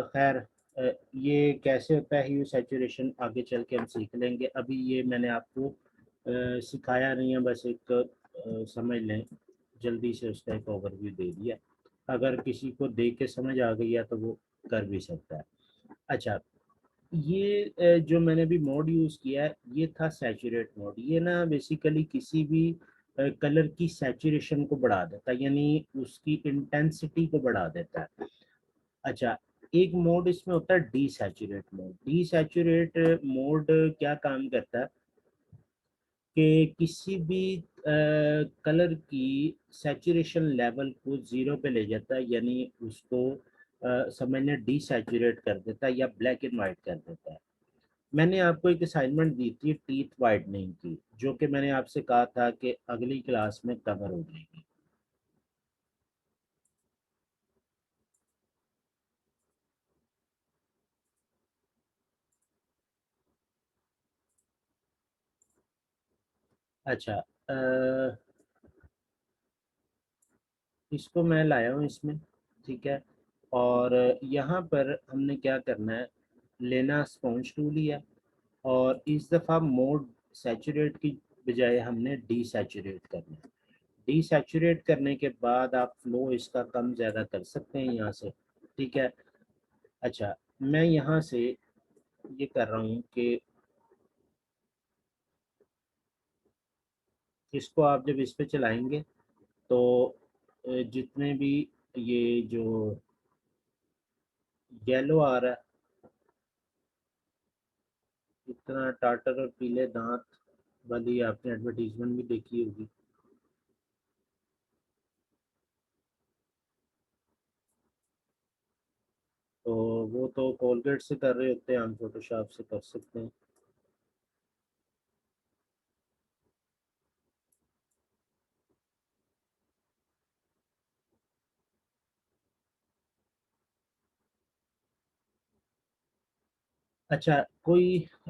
खैर, ये कैसे होता है ह्यू सैचुरेशन आगे चल के हम सीख लेंगे, अभी ये मैंने आपको सिखाया नहीं है, बस एक समझ लें, जल्दी से उसका एक ओवरव्यू दे दिया। अगर किसी को देख के समझ आ गई है तो वो कर भी सकता है। अच्छा, ये जो मैंने भी मोड यूज़ किया है ये था सैचुरेट मोड। ये ना बेसिकली किसी भी कलर की सैचुरेशन को बढ़ा देता है, यानी उसकी इंटेंसिटी को बढ़ा देता है। अच्छा, एक मोड इसमें होता है D saturate mode. D saturate mode क्या काम करता है कि किसी भी कलर की सैचुरेशन लेवल को ज़ीरो पे ले जाता है, यानी उसको सामान्य डी सैचुरेट कर देता है या ब्लैक एंड वाइट कर देता है। मैंने आपको एक असाइनमेंट दी थी टीथ वाइटनिंग की, जो कि मैंने आपसे कहा था कि अगली क्लास में कवर हो जाएगी। अच्छा, इसको मैं लाया हूँ इसमें, ठीक है। और यहाँ पर हमने क्या करना है, लेना स्पॉन्ज टूल लिया, और इस दफ़ा मोड सैचुरेट की बजाय हमने डी सैचुरेट करना है। डी सैचुरेट करने के बाद आप फ्लो इसका कम ज़्यादा कर सकते हैं यहाँ से, ठीक है। अच्छा, मैं यहाँ से ये कर रहा हूँ कि इसको आप जब इस पे चलाएंगे तो जितने भी ये जो येलो आ रहा है, इतना टाटर और पीले दांत वाली आपने एडवर्टीजमेंट भी देखी होगी। तो वो तो कोलगेट से कर रहे होते हैं, हम फोटोशॉप से कर सकते हैं। अच्छा, कोई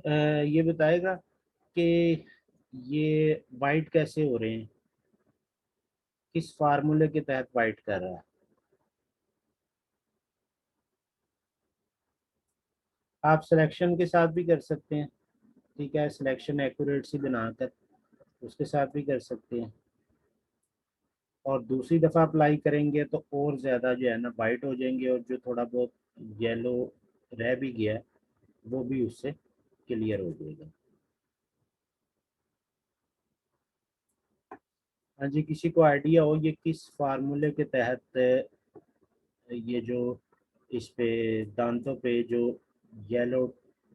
ये बताएगा कि ये वाइट कैसे हो रहे हैं, किस फार्मूले के तहत वाइट कर रहा है। आप सिलेक्शन के साथ भी कर सकते हैं, ठीक है, सिलेक्शन एक्यूरेट सी बनाकर उसके साथ भी कर सकते हैं, और दूसरी दफ़ा अप्लाई करेंगे तो और ज़्यादा जो है ना वाइट हो जाएंगे, और जो थोड़ा बहुत येलो रह भी गया है वो भी उससे क्लियर हो जाएगा। हाँ जी, किसी को आइडिया हो ये किस फार्मूले के तहत ये जो इस पे दांतों पे जो येलो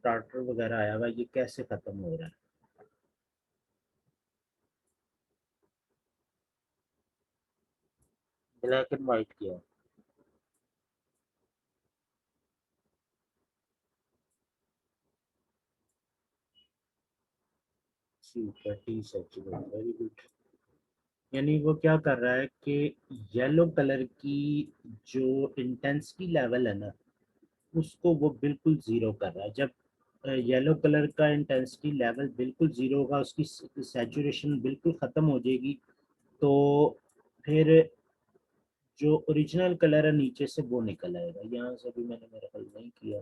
टाटर वगैरह आया हुआ है, ये कैसे ख़त्म हो रहा है। ब्लैक एंड वाइट किया। ठीक है, टी सैचुरेट, वेरी गुड। यानी वो क्या कर रहा है कि येलो कलर की जो इंटेंसिटी लेवल है ना, उसको वो बिल्कुल ज़ीरो कर रहा है। जब येलो कलर का इंटेंसिटी लेवल बिल्कुल ज़ीरो होगा, उसकी सैचुरेशन बिल्कुल ख़त्म हो जाएगी, तो फिर जो ओरिजिनल कलर है नीचे से वो निकल आएगा। यहाँ से भी मैंने मेरा हल नहीं किया।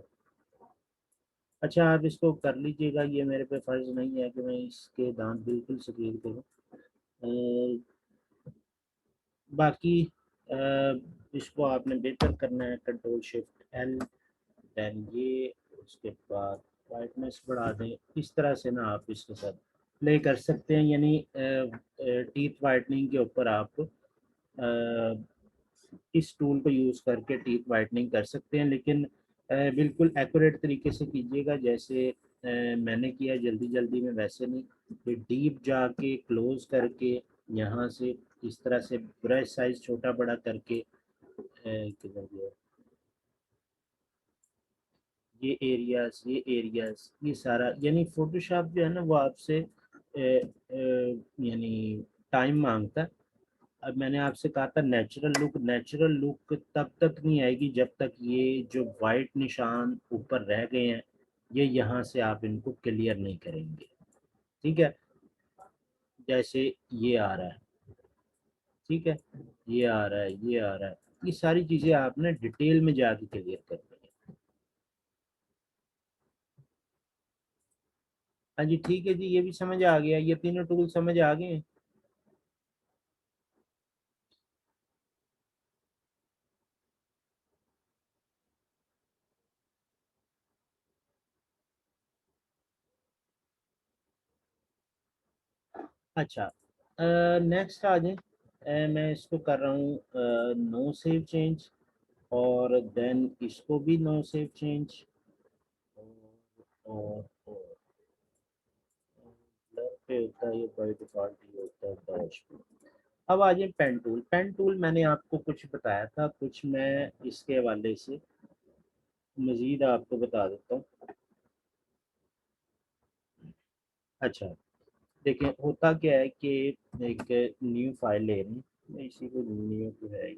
अच्छा आप इसको कर लीजिएगा, ये मेरे पे फर्ज नहीं है कि मैं इसके दांत बिल्कुल सफेद करूँ। बाकी अ, इसको आपने बेहतर करना है, कंट्रोल शिफ्ट एल, देन ये, उसके बाद ब्राइटनेस बढ़ा दें। इस तरह से ना आप इसके साथ प्ले कर सकते हैं, यानी टीथ वाइटनिंग के ऊपर आप इस टूल को यूज़ करके टीथ वाइटनिंग कर सकते हैं, लेकिन बिल्कुल एक्यूरेट तरीके से कीजिएगा, जैसे मैंने किया जल्दी जल्दी में, वैसे नहीं। फिर डीप जाके क्लोज करके यहाँ से इस तरह से ब्रश साइज छोटा बड़ा करके किधर गया, ये एरियाज ये सारा, यानी फोटोशॉप जो है ना वो आपसे यानी टाइम मांगता है। अब मैंने आपसे कहा था नेचुरल लुक तब तक नहीं आएगी जब तक ये जो वाइट निशान ऊपर रह गए हैं, ये यहाँ से आप इनको क्लियर नहीं करेंगे। ठीक है, जैसे ये आ रहा है, ठीक है, ये आ रहा है, ये आ रहा है, ये सारी चीज़ें आपने डिटेल में जाके क्लियर करनी है। हाँ जी ठीक है जी, ये भी समझ आ गया, ये तीनों टूल समझ आ गए हैं। अच्छा नेक्स्ट आ जाए। मैं इसको कर रहा हूँ नो सेव चेंज, और देन इसको भी नो सेव चेंज, और ब्लर पे होता है ये बाय डिफॉल्ट, ये होता है डैश पे। अब आ जाए पेन टूल। पेन टूल मैंने आपको कुछ बताया था, कुछ मैं इसके हवाले से मजीद आपको बता देता हूँ। अच्छा देखिए, होता क्या है कि एक न्यू फाइल ले रही, मैं इसी को न्यू को है,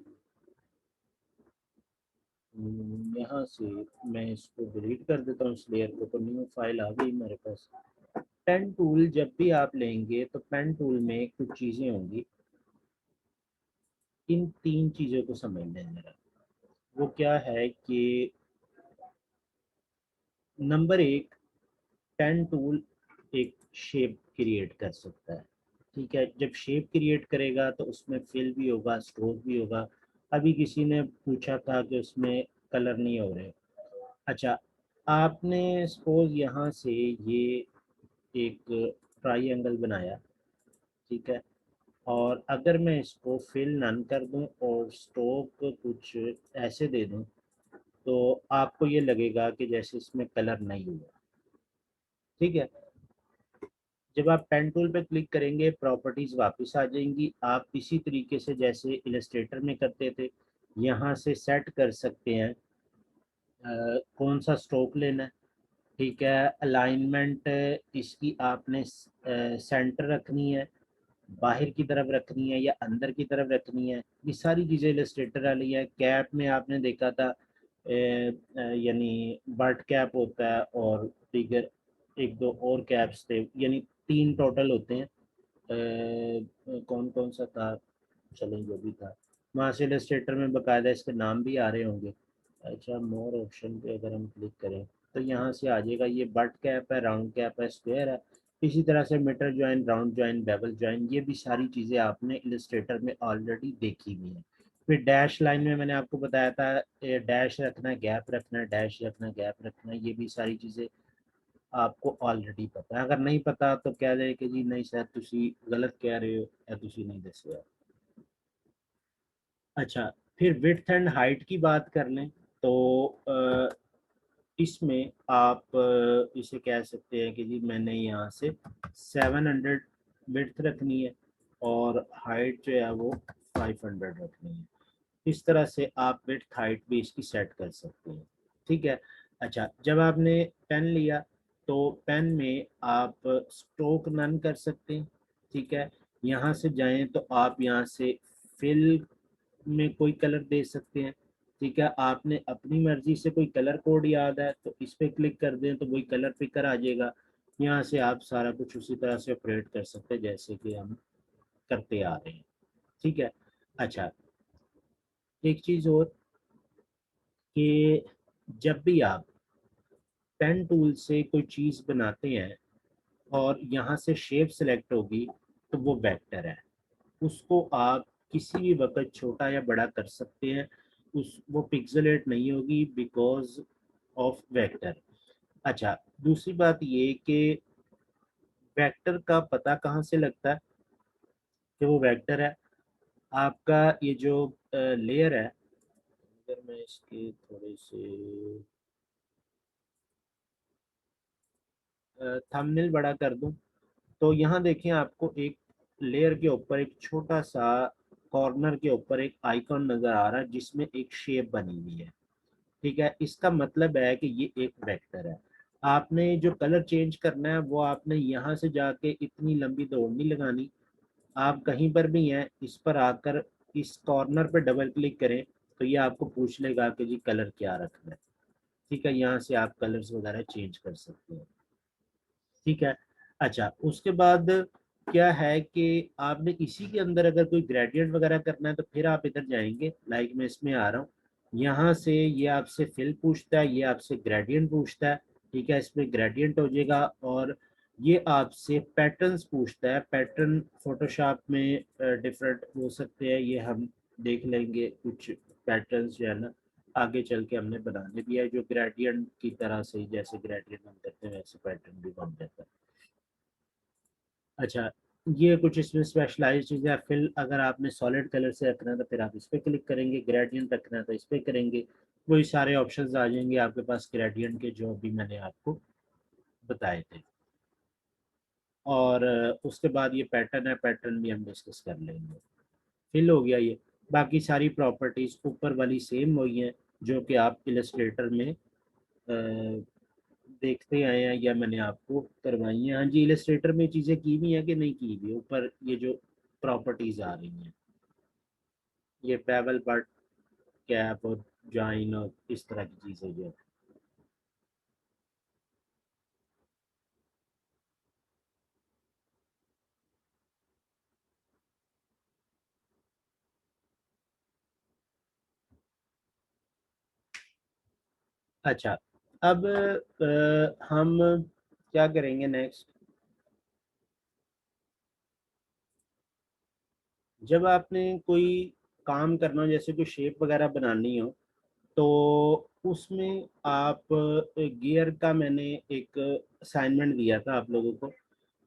यहाँ से मैं इसको डिलीट कर देता हूँ इस लेयर को, तो न्यू फाइल आ गई मेरे पास। पेन टूल जब भी आप लेंगे तो पेन टूल में कुछ चीज़ें होंगी, इन तीन चीज़ों को समझ लें जरा। वो क्या है कि नंबर एक, पेन टूल एक शेप क्रिएट कर सकता है। ठीक है, जब शेप क्रिएट करेगा तो उसमें फिल भी होगा, स्ट्रोक भी होगा। अभी किसी ने पूछा था कि उसमें कलर नहीं हो रहे। अच्छा, आपने सपोज यहाँ से ये एक ट्राइएंगल बनाया, ठीक है, और अगर मैं इसको फिल नन कर दूं और स्ट्रोक कुछ ऐसे दे दूं, तो आपको ये लगेगा कि जैसे इसमें कलर नहीं हुआ। ठीक है, जब आप पेन टूल पे क्लिक करेंगे प्रॉपर्टीज वापस आ जाएंगी। आप इसी तरीके से जैसे इलस्ट्रेटर में करते थे, यहाँ से सेट कर सकते हैं कौन सा स्ट्रोक लेना है। ठीक है, अलाइनमेंट इसकी आपने सेंटर रखनी है, बाहर की तरफ रखनी है या अंदर की तरफ रखनी है, ये सारी चीज़ें इलस्ट्रेटर वाली है। कैप में आपने देखा था यानी बर्ड कैप होता है और दिगर एक दो और कैप्स थे, यानी तीन टोटल होते हैं। कौन कौन सा था, चलें जो भी था, वहाँ से इलस्ट्रेटर में बकायदा इसके नाम भी आ रहे होंगे। अच्छा, मोर ऑप्शन पे अगर हम क्लिक करें तो यहाँ से आ जाएगा, ये बट कैप है, राउंड कैप है, स्क्वायर है। इसी तरह से mitre join, round join, bevel join, ये भी सारी चीज़ें आपने इलस्ट्रेटर में ऑलरेडी देखी हुई हैं। फिर डैश लाइन में मैंने आपको बताया था, डैश रखना है, गैप रखना है, डैश रखना है, गैप रखना है, ये भी सारी चीज़ें आपको ऑलरेडी पता है। अगर नहीं पता तो कह दे कि जी नहीं सर तुसी गलत कह रहे हो या तुसी नहीं दस। अच्छा, फिर विड्थ एंड हाइट की बात कर लें तो इसमें आप इसे कह सकते हैं कि जी मैंने यहाँ से 700 विड्थ रखनी है और हाइट जो है वो 500 रखनी है। इस तरह से आप विड्थ हाइट भी इसकी सेट कर सकते हैं। ठीक है, अच्छा जब आपने पेन लिया तो पेन में आप स्ट्रोक नन कर सकते हैं। ठीक है, यहाँ से जाएं तो आप यहाँ से फिल में कोई कलर दे सकते हैं। ठीक है, आपने अपनी मर्जी से कोई कलर कोड याद है तो इस पर क्लिक कर दें तो वही कलर पिकर आ जाएगा। यहाँ से आप सारा कुछ उसी तरह से ऑपरेट कर सकते हैं जैसे कि हम करते आ रहे हैं। ठीक है, अच्छा एक चीज़ और कि जब भी आप पेन टूल से कोई चीज़ बनाते हैं और यहाँ से शेप सेलेक्ट होगी तो वो वेक्टर है, उसको आप किसी भी वक्त छोटा या बड़ा कर सकते हैं, उस वो पिक्सेलेट नहीं होगी बिकॉज ऑफ वेक्टर। अच्छा, दूसरी बात ये कि वेक्टर का पता कहाँ से लगता है कि वो वेक्टर है? आपका ये जो लेयर है, अगर मैं इसके थोड़े से थंबनेल बड़ा कर दूं तो यहाँ देखें, आपको एक लेयर के ऊपर एक छोटा सा कॉर्नर के ऊपर एक आइकॉन नजर आ रहा है जिसमें एक शेप बनी हुई है। ठीक है, इसका मतलब है कि ये एक वेक्टर है। आपने जो कलर चेंज करना है वो आपने यहाँ से जाके इतनी लंबी दौड़ नहीं लगानी। आप कहीं पर भी हैं, इस पर आकर इस कॉर्नर पर डबल क्लिक करें तो ये आपको पूछ लेगा कि जी कलर क्या रखना है। ठीक है, यहाँ से आप कलर्स वगैरह चेंज कर सकते हैं। ठीक है। अच्छा, उसके बाद क्या है कि आपने इसी के अंदर अगर कोई ग्रेडियंट वगैरह करना है तो फिर आप इधर जाएंगे, लाइक मैं इसमें आ रहा हूँ, यहाँ से ये आपसे फिल पूछता है, ये आपसे ग्रेडियंट पूछता है। ठीक है, इसमें ग्रेडियंट हो जाएगा। और ये आपसे पैटर्न्स पूछता है। पैटर्न फोटोशॉप में डिफरेंट हो सकते हैं, ये हम देख लेंगे। कुछ पैटर्न्स जो है ना, आगे चल के हमने बनाने भी है जो ग्रेडियंट की तरह से, जैसे ग्रेडियंट हम करते हैं वैसे पैटर्न भी बन जाता है। अच्छा, ये कुछ इसमें स्पेशलाइज चीज़ें हैं। फिल अगर आपने सॉलिड कलर से रखना है तो फिर आप इस पर क्लिक करेंगे, ग्रेडियंट रखना है तो इस पर करेंगे, वही सारे ऑप्शंस आ जाएंगे आपके पास ग्रेडियंट के जो अभी मैंने आपको बताए थे। और उसके बाद ये पैटर्न है, पैटर्न भी हम डिस्कस कर लेंगे। फिल हो गया ये। बाकी सारी प्रॉपर्टीज ऊपर वाली सेम हुई हैं जो कि आप इलस्ट्रेटर में देखते आए हैं या मैंने आपको करवाई हैं। हाँ जी, इलस्ट्रेटर में चीज़ें की हुई हैं कि नहीं की हुई? ऊपर ये जो प्रॉपर्टीज आ रही हैं, ये पेबल बट कैप और जॉइन और इस तरह की चीज़ें जो है। अच्छा, अब हम क्या करेंगे नेक्स्ट, जब आपने कोई काम करना हो, जैसे कोई शेप वगैरह बनानी हो, तो उसमें आप गियर का मैंने एक असाइनमेंट दिया था आप लोगों को।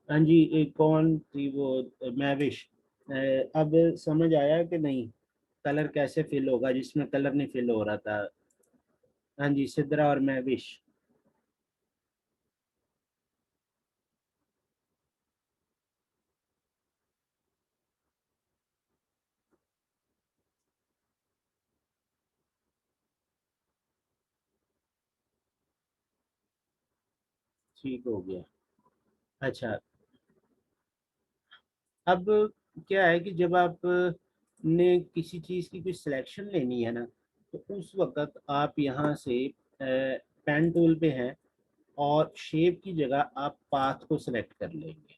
हाँ जी, एक कौन थी वो, मैविश। अब समझ आया कि नहीं कलर कैसे फिल होगा जिसमें कलर नहीं फिल हो रहा था? हाँ जी, सिद्रा और मैविश। ठीक हो गया। अच्छा, अब क्या है कि जब आप ने किसी चीज़ की कोई सिलेक्शन लेनी है ना, तो उस वक्त आप यहाँ से पेन टूल पे हैं और शेप की जगह आप पाथ को सिलेक्ट कर लेंगे।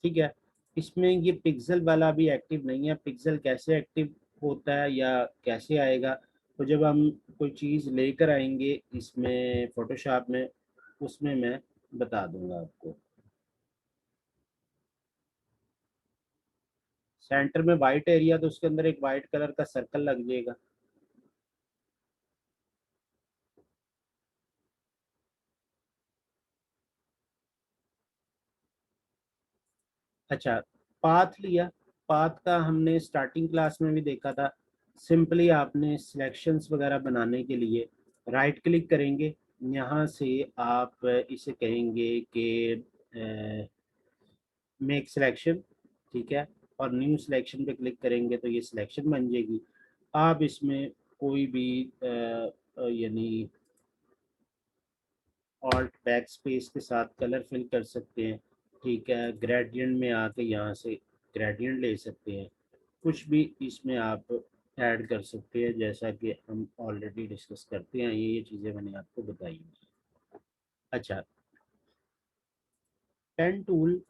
ठीक है, इसमें ये पिक्सल वाला भी एक्टिव नहीं है। पिक्सल कैसे एक्टिव होता है या कैसे आएगा, तो जब हम कोई चीज़ लेकर आएंगे इसमें फोटोशॉप में, उसमें मैं बता दूंगा आपको। सेंटर में वाइट एरिया तो उसके अंदर एक वाइट कलर का सर्कल लग जाएगा। अच्छा, पाथ लिया। पाथ का हमने स्टार्टिंग क्लास में भी देखा था। सिंपली आपने सिलेक्शंस वगैरह बनाने के लिए राइट क्लिक करेंगे, यहाँ से आप इसे कहेंगे कि मेक सिलेक्शन। ठीक है, और न्यू सिलेक्शन पे क्लिक करेंगे तो ये सिलेक्शन बन जाएगी। आप इसमें कोई भी यानी ऑल्ट बैक स्पेस के साथ कलर फिल कर सकते हैं। ठीक है, ग्रेडियंट में आके यहाँ से ग्रेडियंट ले सकते हैं। कुछ भी इसमें आप ऐड कर सकते हैं, जैसा कि हम ऑलरेडी डिस्कस करते हैं, ये चीज़ें मैंने आपको बताई हैं। अच्छा, पेन टूल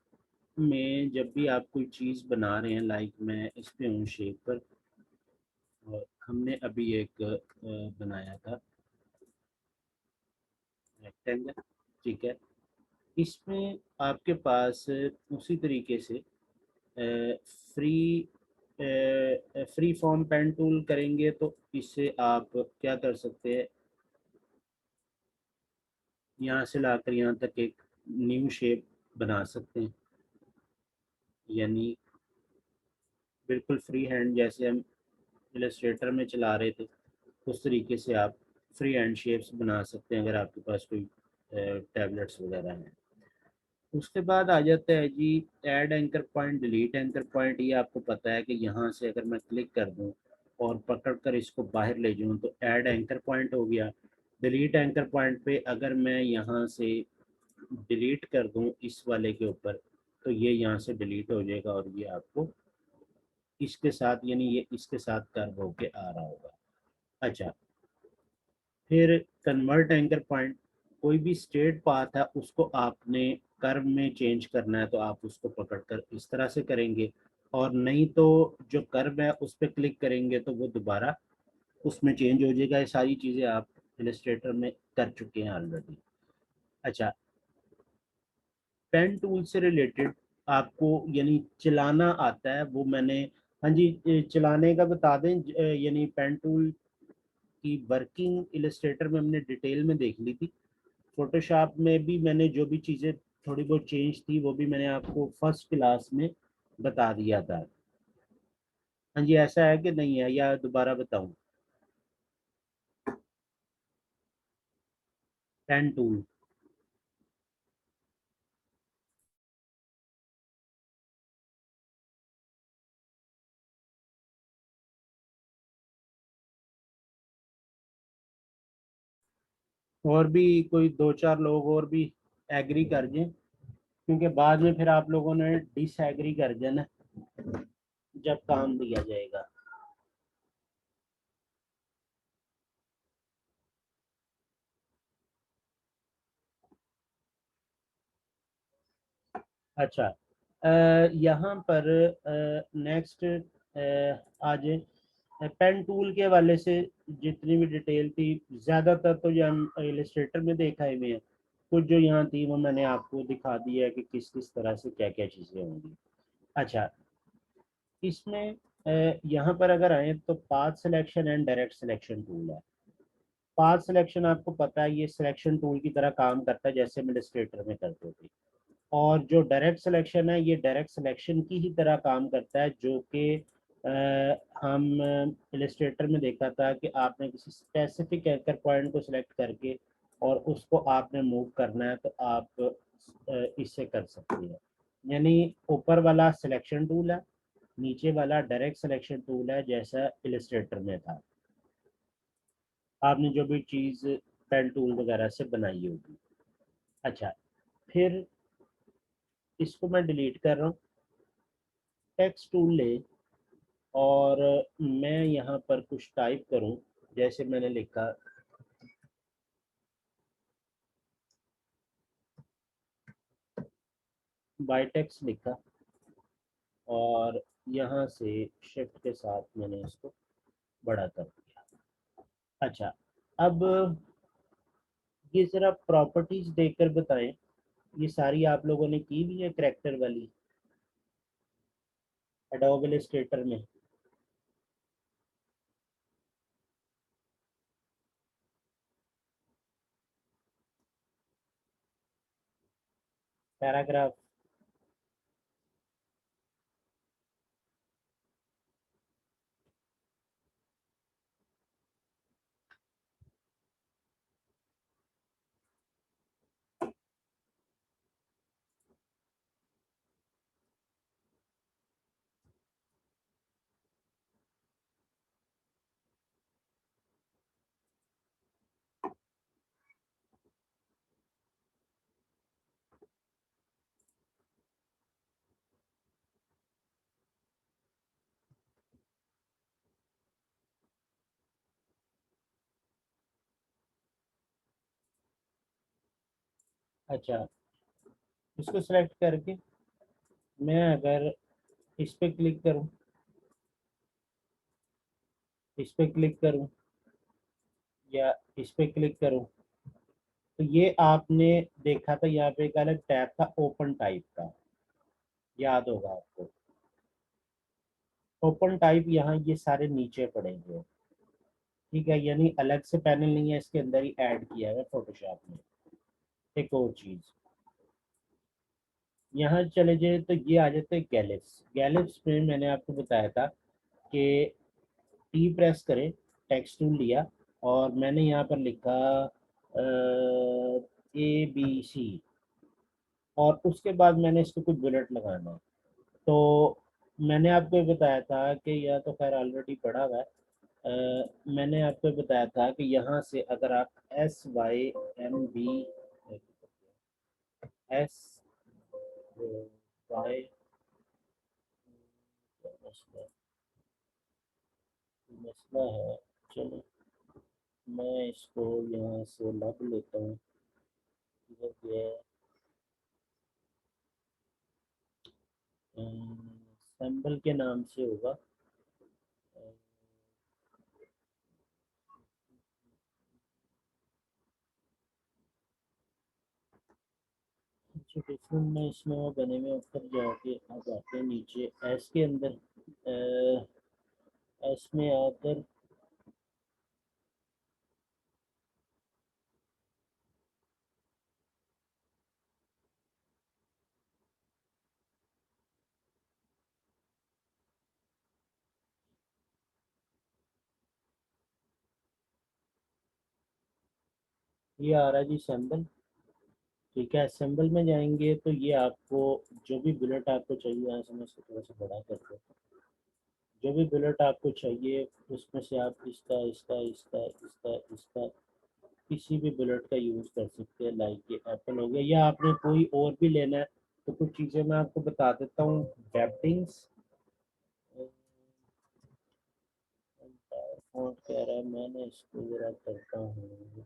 में जब भी आप कोई चीज़ बना रहे हैं, लाइक मैं इस पे हूँ शेप पर, और हमने अभी एक बनाया था रेक्टेंगल, ठीक है। इसमें आपके पास उसी तरीके से free free form pen tool करेंगे तो इससे आप क्या कर सकते हैं, यहाँ से लाकर यहाँ तक एक न्यू शेप बना सकते हैं। यानी बिल्कुल फ्री हैंड, जैसे हम इलस्ट्रेटर में चला रहे थे उस तरीके से आप फ्री हैंड शेप्स बना सकते हैं अगर आपके पास कोई टैबलेट्स वगैरह हैं। उसके बाद आ जाता है जी add anchor point, delete anchor point. ये आपको पता है कि यहाँ से अगर मैं क्लिक कर दूँ और पकड़ कर इसको बाहर ले जाऊँ तो ऐड एंकर पॉइंट हो गया। डिलीट एंकर पॉइंट पे अगर मैं यहाँ से डिलीट कर दूँ इस वाले के ऊपर तो ये यहाँ से डिलीट हो जाएगा और ये आपको इसके साथ, यानी ये इसके साथ कर्व होके आ रहा होगा। अच्छा, फिर कन्वर्ट एंकर पॉइंट, कोई भी स्ट्रेट पाथ है उसको आपने कर्व में चेंज करना है तो आप उसको पकड़कर इस तरह से करेंगे, और नहीं तो जो कर्व है उस पर क्लिक करेंगे तो वो दोबारा उसमें चेंज हो जाएगा। ये सारी चीज़ें आप इलस्ट्रेटर में कर चुके हैं ऑलरेडी। अच्छा, पेन टूल से रिलेटेड आपको यानी चलाना आता है वो मैंने, हाँ जी, चलाने का बता दें। यानी पेन टूल की वर्किंग इलस्ट्रेटर में हमने डिटेल में देख ली थी। फोटोशॉप में भी मैंने जो भी चीज़ें थोड़ी बहुत चेंज थी वो भी मैंने आपको फर्स्ट क्लास में बता दिया था। हाँ जी, ऐसा है कि नहीं है या दोबारा बताऊं? पेन टूल, और भी कोई दो चार लोग और भी एग्री कर जाएं, क्योंकि बाद में फिर आप लोगों ने डिसएग्री कर जाना जब काम दिया जाएगा। अच्छा, यहाँ पर नेक्स्ट आज पेन टूल के हवाले से जितनी भी डिटेल थी ज़्यादातर तो जो हम इलस्ट्रेटर में देखा हुए हैं, कुछ जो यहाँ थी वो मैंने आपको दिखा दी है कि किस किस तरह से क्या क्या चीज़ें होंगी। अच्छा, इसमें यहाँ पर अगर आए तो path selection and direct selection tool है। पाथ सिलेक्शन आपको पता है ये सिलेक्शन टूल की तरह काम करता है जैसे हम इलस्ट्रेटर में करते थे। और जो डायरेक्ट सिलेक्शन है ये डायरेक्ट सिलेक्शन की ही तरह काम करता है, जो कि हम इलस्ट्रेटर में देखा था कि आपने किसी स्पेसिफिक एंकर पॉइंट को सिलेक्ट करके और उसको आपने मूव करना है तो आप इससे कर सकते हैं। यानी ऊपर वाला सिलेक्शन टूल है, नीचे वाला डायरेक्ट सिलेक्शन टूल है जैसा इलस्ट्रेटर में था। आपने जो भी चीज़ पेन टूल वगैरह से बनाई होगी। अच्छा, फिर इसको मैं डिलीट कर रहा हूँ। टेक्स्ट टूल ले और मैं यहाँ पर कुछ टाइप करूँ, जैसे मैंने लिखा बाइटेक्स लिखा और यहाँ से शिफ्ट के साथ मैंने इसको बड़ा कर दिया। अच्छा, अब ये ज़रा प्रॉपर्टीज देखकर बताएं, ये सारी आप लोगों ने की भी है करेक्टर वाली एडोब इलस्ट्रेटर में? पैराग्राफ, अच्छा, इसको सेलेक्ट करके मैं अगर इस पे क्लिक करूँ इस पे क्लिक करूं या इस पे क्लिक करूं, तो ये आपने देखा था यहाँ पे एक अलग टैब था ओपन टाइप का, याद होगा आपको। ओपन टाइप यहाँ ये सारे नीचे पड़ेंगे, ठीक है, यानी अलग से पैनल नहीं है, इसके अंदर ही ऐड किया है फोटोशॉप में। एक और चीज, यहाँ चले जाए तो ये आ जाते हैं गैलिप्स। गैलिप्स में मैंने आपको बताया था कि टी प्रेस करें, टेक्स्ट टूल लिया, और मैंने यहाँ पर लिखा ABC, और उसके बाद मैंने इसको कुछ बुलेट लगाना है। तो मैंने आपको ये बताया था कि यह तो खैर ऑलरेडी पढ़ा हुआ है। मैंने आपको बताया था कि यहाँ से अगर आप SYMB, एस वाई, मसला मसला है, चलो मैं इसको यहाँ से लब लेता हूँ, इधर ये सैम्बल के नाम से होगा। अच्छा, डिफरेंट में इसमें वो बने हुए ऊपर जाके अब आते हैं नीचे एस के अंदर, एस में आकर ये आ रहा है जी सैम्बल। ठीक है, असेंबल में जाएंगे तो ये आपको जो भी बुलेट आपको चाहिए, यहाँ से मैं इसको थोड़ा सा बड़ा कर देता हूँ। जो भी बुलेट आपको चाहिए उसमें से आप इसका इसका इसका इसका इसका किसी भी बुलेट का यूज़ कर सकते हैं। लाइक ये एप्पल हो गया, या आपने कोई और भी लेना है तो कुछ चीज़ें मैं आपको बता देता हूँ। वेप्टिंग्स फॉन्ट कह रहा है, मैंने इसको जरा करता हूँ।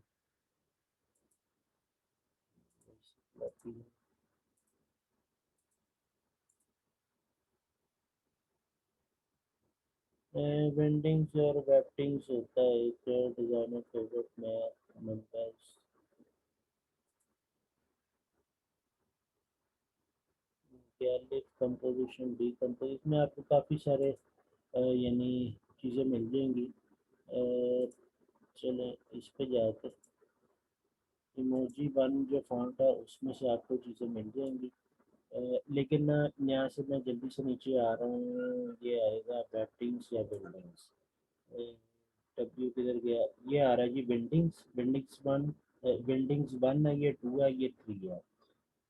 वेंडिंग्स और वेप्टिंग्स होता है एक डिजाइनर फेवरेट में बनता है। कैलिक कंपोजिशन डी कंपोजिशन में आपको काफ़ी सारे यानी चीज़ें मिल जाएंगी। चलो इस पे जाकर इमोजी वन जो फॉन्ट है उसमें से आपको चीज़ें मिल जाएंगी। लेकिन यहाँ से मैं जल्दी से नीचे आ रहा हूँ, ये आएगा वेप्टिंग्स या बिल्डिंग्स। डब्ल्यू किधर गया, ये आ रहा है जी बिल्डिंग्स। बिल्डिंग्स वन है, ये टू है, ये थ्री है।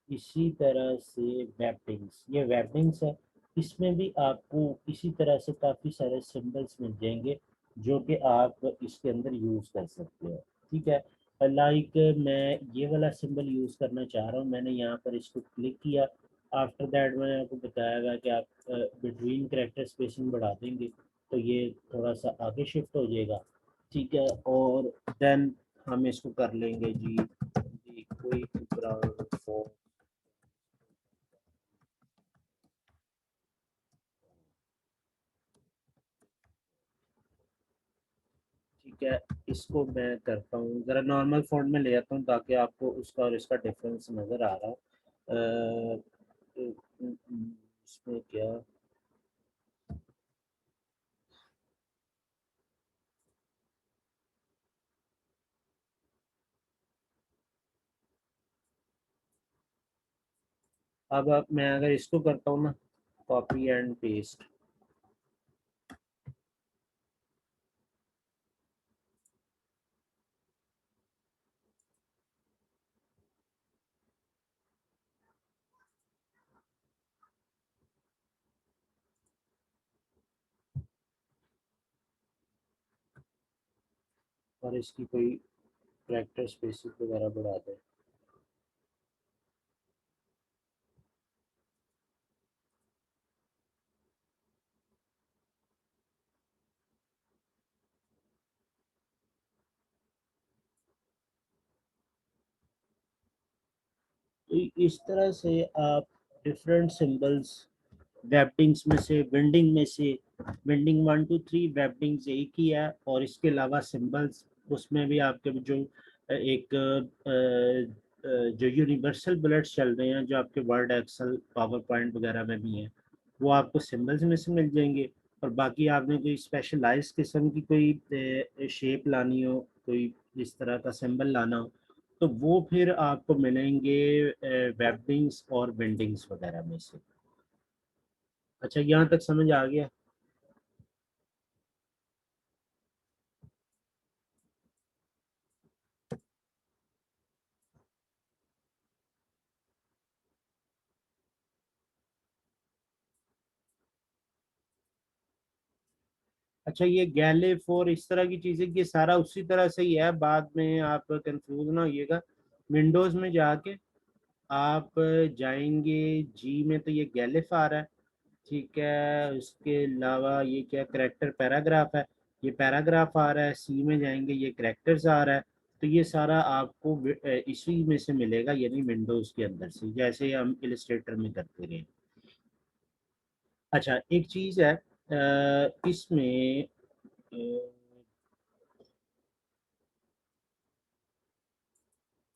इसी तरह से वेबिंग्स, ये वेबिंग्स है, इसमें भी आपको इसी तरह से काफ़ी सारे सिंबल्स मिल जाएंगे जो कि आप इसके अंदर यूज़ कर सकते हो। ठीक है, लाइक मैं ये वाला सिंबल यूज़ करना चाह रहा हूँ, मैंने यहाँ पर इसको क्लिक किया। आफ्टर दैट मैंने आपको बताया हुआ कि आप बिटवीन करेक्टर स्पेसिंग बढ़ा देंगे तो ये थोड़ा सा आगे शिफ्ट हो जाएगा। ठीक है, और देन हम इसको कर लेंगे जी कोई ब्राउन फॉन्ट। ठीक है, इसको मैं करता हूँ ज़रा नॉर्मल फॉन्ट में ले आता हूँ ताकि आपको उसका और इसका डिफरेंस नज़र आ रहा है। इसमें क्या, अब मैं अगर इसको करता हूँ ना, कॉपी एंड पेस्ट, और इसकी कोई करेक्टर स्पेसिस वगैरह बढ़ा दें, तो इस तरह से आप डिफरेंट सिंबल्स वेबटिंग्स में से, बिल्डिंग में से वेंडिंग 1 2 3 वेबडिंग्स एक ही है, और इसके अलावा सिंबल्स उसमें भी आपके जो एक जो यूनिवर्सल बुलेट्स चल रहे हैं, जो आपके वर्ड, एक्सेल, पावर पॉइंट वगैरह में भी हैं, वो आपको सिंबल्स में से मिल जाएंगे। और बाकी आपने कोई स्पेशलाइज किस्म की कोई शेप लानी हो, कोई इस तरह का सिंबल लाना हो, तो वो फिर आपको मिलेंगे वेबडिंग्स और बेंडिंग्स वगैरह में से। अच्छा, यहाँ तक समझ आ गया? अच्छा, ये गैलिफ और इस तरह की चीज़ें, ये सारा उसी तरह से ही है, बाद में आप कंफ्यूज ना होइएगा। विंडोज़ में जाके आप जाएंगे, जी में तो ये गैलिफ आ रहा है, ठीक है। उसके अलावा ये क्या करेक्टर पैराग्राफ है, ये पैराग्राफ आ रहा है। सी में जाएंगे, ये करेक्टर्स आ रहा है। तो ये सारा आपको इसी में से मिलेगा, यानी विंडोज़ के अंदर से, जैसे हम इलस्ट्रेटर में करते रहे। अच्छा, एक चीज़ है इसमें, अ,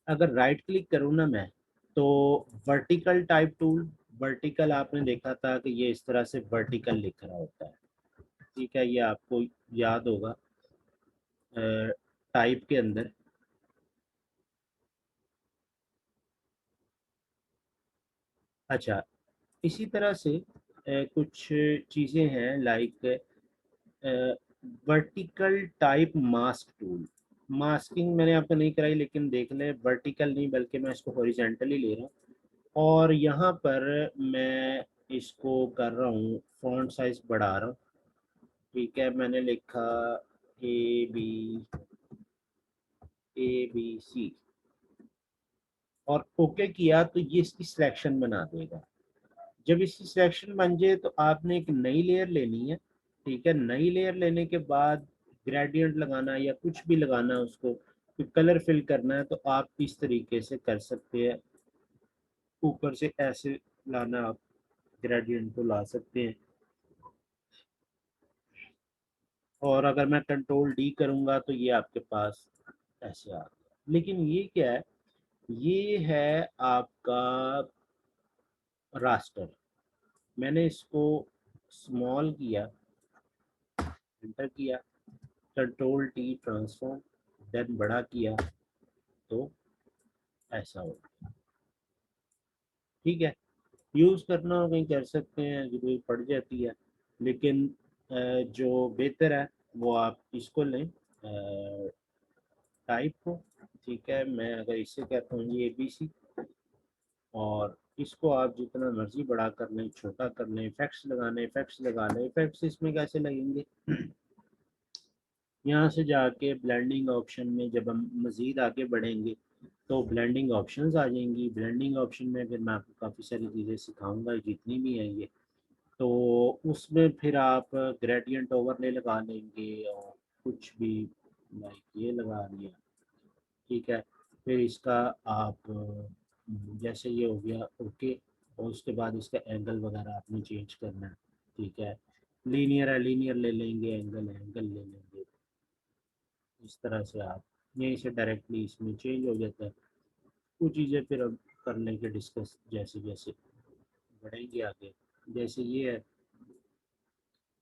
अगर राइट क्लिक करूँ ना मैं, तो वर्टिकल टाइप टूल, वर्टिकल आपने देखा था कि ये इस तरह से वर्टिकल लिख रहा होता है, ठीक है, ये आपको याद होगा टाइप के अंदर। अच्छा, इसी तरह से कुछ चीज़ें हैं, like vertical type mask tool. Masking मैंने आपको नहीं कराई, लेकिन देख लें, वर्टिकल नहीं बल्कि मैं इसको हॉरिजेंटली ले रहा हूँ, और यहाँ पर मैं इसको कर रहा हूँ, फॉन्ट साइज बढ़ा रहा हूँ, ठीक है। मैंने लिखा बी ABC, और ओके किया, तो ये इसकी सिलेक्शन बना देगा। जब इसकी सिलेक्शन बन जाए, तो आपने एक नई लेयर लेनी है, ठीक है। नई लेयर लेने के बाद ग्रेडियंट लगाना है या कुछ भी लगाना है उसको, कलर फिल करना है, तो आप इस तरीके से कर सकते हैं। ऊपर से ऐसे लाना, आप ग्रेडियंट को ला सकते हैं। और अगर मैं कंट्रोल D करूंगा, तो ये आपके पास ऐसे आ गया। लेकिन ये क्या है, ये है आपका रास्टर। मैंने इसको स्मॉल किया, एंटर किया, कंट्रोल T ट्रांसफॉर्म, देन बड़ा किया, तो ऐसा हो, ठीक है। यूज़ करना हो कहीं कर सकते हैं, जरूरत पड़ जाती है, लेकिन जो बेहतर है वो आप इसको लें, टाइप को, ठीक है। मैं अगर इससे कहता हूँ ये ABC, और इसको आप जितना मर्जी बड़ा कर लें, छोटा कर लें, इफेक्ट्स लगाने इफेक्ट्स लगा लें। इफेक्ट्स इसमें कैसे लगेंगे, यहाँ से जाके ब्लेंडिंग ऑप्शन में जब हम मज़ीद आगे बढ़ेंगे, तो ब्लेंडिंग ऑप्शंस आ जाएंगी। ब्लेंडिंग ऑप्शन में फिर मैं आपको काफ़ी सारी चीज़ें सिखाऊंगा, जितनी भी हैं ये, तो उसमें फिर आप ग्रेडियंट ओवरले लगा लेंगे, और कुछ भी, लाइक ये लगा लिया, ठीक है। फिर इसका आप जैसे ये हो गया ओके, और उसके बाद इसका एंगल वगैरह आपने चेंज करना है, ठीक है। लीनियर है, लीनियर ले लेंगे, एंगल है, एंगल ले लेंगे। इस तरह से आप यहीं से डायरेक्टली इसमें चेंज हो जाता है। कुछ चीज़ें फिर अब कर लेंगे डिस्कस, जैसे जैसे बढ़ेंगे आगे। जैसे ये है,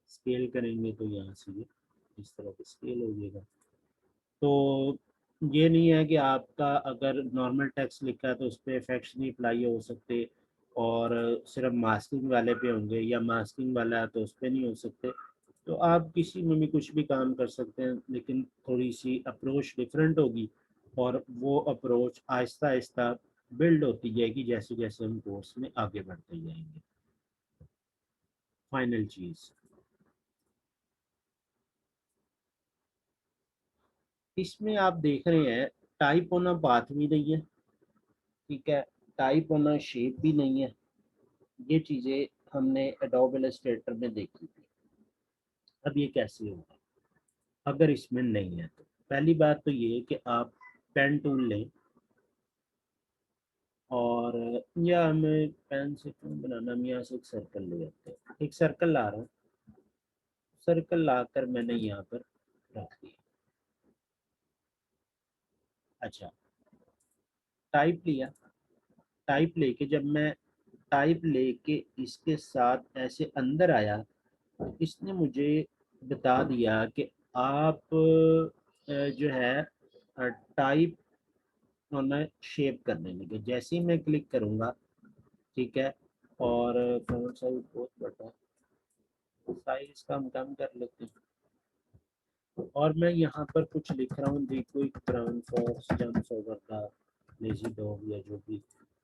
स्केल करेंगे, तो यहाँ से ये इस तरह से स्केल हो जाएगा। तो ये नहीं है कि आपका अगर नॉर्मल टेक्स्ट लिखा है तो उस पर इफेक्ट्स नहीं अप्लाई हो सकते, और सिर्फ मास्किंग वाले पे होंगे, या मास्किंग वाला है तो उस पर नहीं हो सकते। तो आप किसी में भी कुछ भी काम कर सकते हैं, लेकिन थोड़ी सी अप्रोच डिफरेंट होगी, और वो अप्रोच आहिस्ता आहिस्ता बिल्ड होती जाएगी, जैसे जैसे हम कोर्स में आगे बढ़ते जाएंगे। फाइनल चीज़ इसमें आप देख रहे हैं, टाइप होना बात भी नहीं है, ठीक है, टाइप होना शेप भी नहीं है। ये चीज़ें हमने एडोब इलस्ट्रेटर में देखी थी। अब ये कैसे होगा अगर इसमें नहीं है? तो पहली बात तो ये है कि आप पेन टूल लें, और या हमें पेन से क्यों बनाना, हम यहाँ से एक सर्कल ले लेते हैं, एक सर्कल ला रहा हूँ, सर्कल लाकर मैंने यहाँ पर रख दिया। अच्छा, टाइप लिया, टाइप लेके जब मैं टाइप लेके इसके साथ ऐसे अंदर आया तो इसने मुझे बता दिया कि आप जो है टाइप होना शेप करने लगे। जैसे ही मैं क्लिक करूँगा, ठीक है, और फ़ॉन्ट साइज बहुत बड़ा है, साइज कम कर लेते हैं, और मैं यहाँ पर कुछ लिख रहा हूँ, the quick brown fox jumps over the lazy dog या जो भी,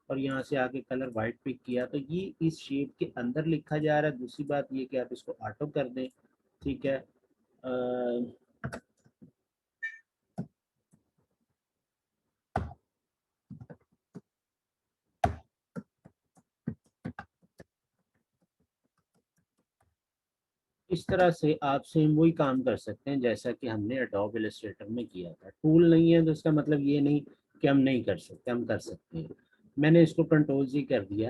और यहाँ से आगे कलर वाइट पिक किया तो ये इस शेप के अंदर लिखा जा रहा है। दूसरी बात ये कि आप इसको ऑटो कर दें, ठीक है। इस तरह से आप सेम वही काम कर सकते हैं जैसा कि हमने एडोब इलस्ट्रेटर में किया था। टूल नहीं है तो इसका मतलब ये नहीं कि हम नहीं कर सकते, हम कर सकते हैं। मैंने इसको कंट्रोल जी कर दिया,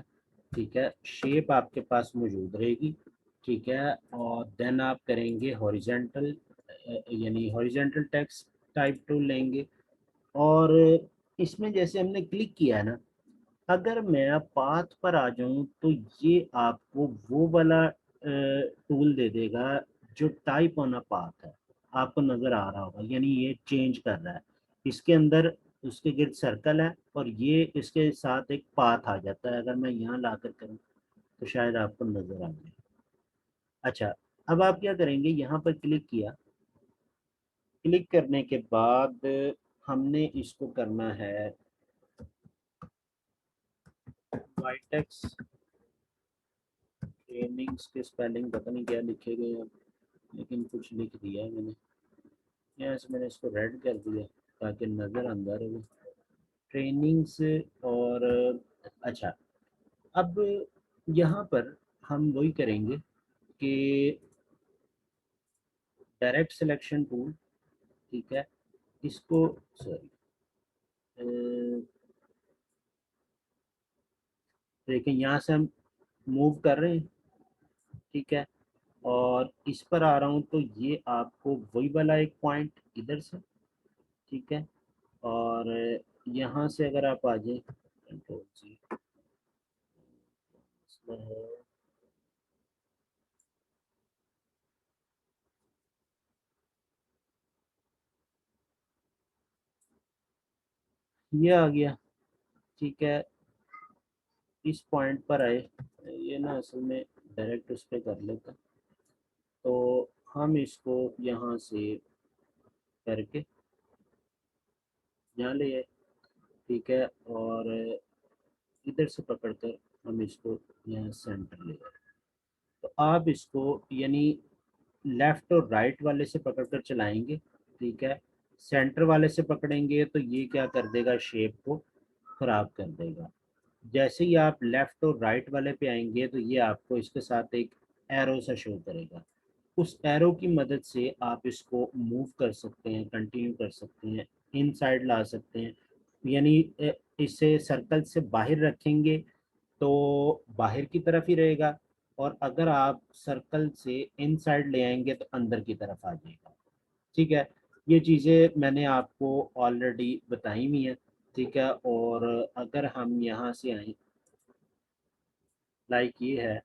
ठीक है। शेप आपके पास मौजूद रहेगी, ठीक है, और देन आप करेंगे हॉरिजेंटल, यानी हॉरिजेंटल टेक्स्ट टाइप टूल लेंगे, और इसमें जैसे हमने क्लिक किया है ना, अगर मैं अब पाथ पर आ जाऊं तो ये आपको वो वाला टूल दे देगा जो टाइप ऑन अ पाथ है, आपको नजर आ रहा होगा, यानी ये चेंज कर रहा है। इसके अंदर उसके गिर्द सर्कल है और ये इसके साथ एक पाथ आ जाता है। अगर मैं यहाँ ला कर करूँ तो शायद आपको नजर आ जाए। अच्छा, अब आप क्या करेंगे, यहाँ पर क्लिक किया, क्लिक करने के बाद हमने इसको करना है वाइटेक्स ट्रेनिंग्स के स्पेलिंग पता नहीं क्या लिखे गए हैं, लेकिन कुछ लिख दिया है मैंने। यहाँ से मैंने इसको रेड कर दिया ताकि नज़र अंदर रहे ट्रेनिंग्स। और अच्छा, अब यहाँ पर हम वही करेंगे कि डायरेक्ट सिलेक्शन टूल, ठीक है, इसको सॉरी देखिए यहाँ से हम मूव कर रहे हैं, ठीक है, और इस पर आ रहा हूँ तो ये आपको वही वाला एक पॉइंट इधर से, ठीक है, और यहाँ से अगर आप आ जाए कंट्रोल जी, इसमें है ये आ गया, ठीक है। इस पॉइंट पर आए, ये ना असल में डायरेक्ट उस पर कर लेता, तो हम इसको यहाँ से करके यहाँ ले आए, ठीक है, और इधर से पकड़कर हम इसको यहाँ सेंटर ले आए। तो आप इसको यानी लेफ्ट और राइट वाले से पकड़कर चलाएंगे, ठीक है। सेंटर वाले से पकड़ेंगे तो ये क्या कर देगा, शेप को खराब कर देगा। जैसे ही आप लेफ्ट और राइट वाले पे आएंगे तो ये आपको इसके साथ एक एरो सा शो करेगा। उस एरो की मदद से आप इसको मूव कर सकते हैं, कंटिन्यू कर सकते हैं, इनसाइड ला सकते हैं, यानी इसे सर्कल से बाहर रखेंगे तो बाहर की तरफ ही रहेगा, और अगर आप सर्कल से इनसाइड ले आएंगे तो अंदर की तरफ आ जाएगा, ठीक है। ये चीज़ें मैंने आपको ऑलरेडी बताई हुई हैं, ठीक है। और अगर हम यहाँ से आए, लाइक ये है,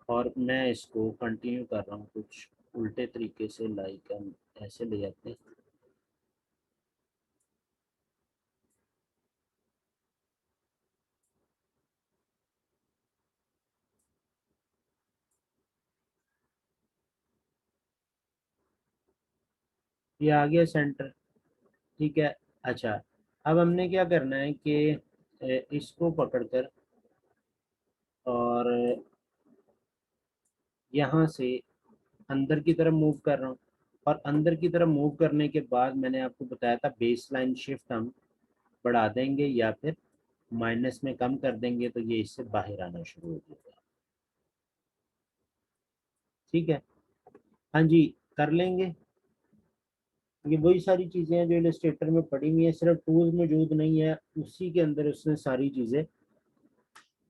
और मैं इसको कंटिन्यू कर रहा हूँ कुछ उल्टे तरीके से, लाइक हम ऐसे ले जाते हैं, ये आ गया सेंटर, ठीक है। अच्छा, अब हमने क्या करना है कि इसको पकड़कर और यहाँ से अंदर की तरफ मूव कर रहा हूँ, और अंदर की तरफ मूव करने के बाद मैंने आपको बताया था बेस लाइन शिफ्ट हम बढ़ा देंगे या फिर माइनस में कम कर देंगे तो ये इससे बाहर आना शुरू हो जाएगा, ठीक है। हाँ जी, कर लेंगे। ये वही सारी चीज़ें हैं जो इलस्ट्रेटर में पड़ी हुई है, सिर्फ टूल्स मौजूद नहीं है, उसी के अंदर उसने सारी चीज़ें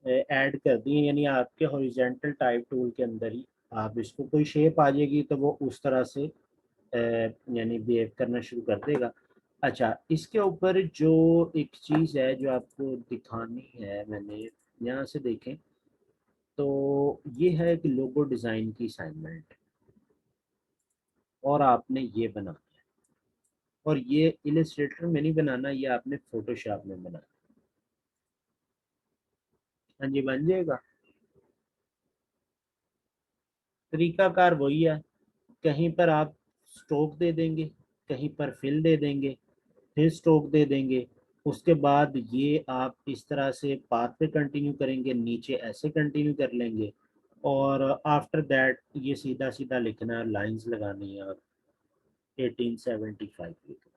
ऐड कर दी हैं, यानी आपके हॉरिजेंटल टाइप टूल के अंदर ही आप इसको कोई शेप आ जाएगी तो वो उस तरह से यानी बिहेव करना शुरू कर देगा। अच्छा, इसके ऊपर जो एक चीज़ है जो आपको दिखानी है, मैंने यहाँ से देखें तो ये है कि लोगो डिज़ाइन की असाइनमेंट, और आपने ये बनाना है, और ये इलस्ट्रेटर में नहीं बनाना, ये आपने फोटोशॉप में बनाना। हाँ जी, बन जाएगा। तरीकाकार वही है, कहीं पर आप स्ट्रोक दे देंगे, कहीं पर फिल दे देंगे, फिर स्ट्रोक दे देंगे। उसके बाद ये आप इस तरह से पाथ पे कंटिन्यू करेंगे, नीचे ऐसे कंटिन्यू कर लेंगे, और आफ्टर दैट ये सीधा सीधा लिखना है, लाइंस लगानी है, और 1875 लिखना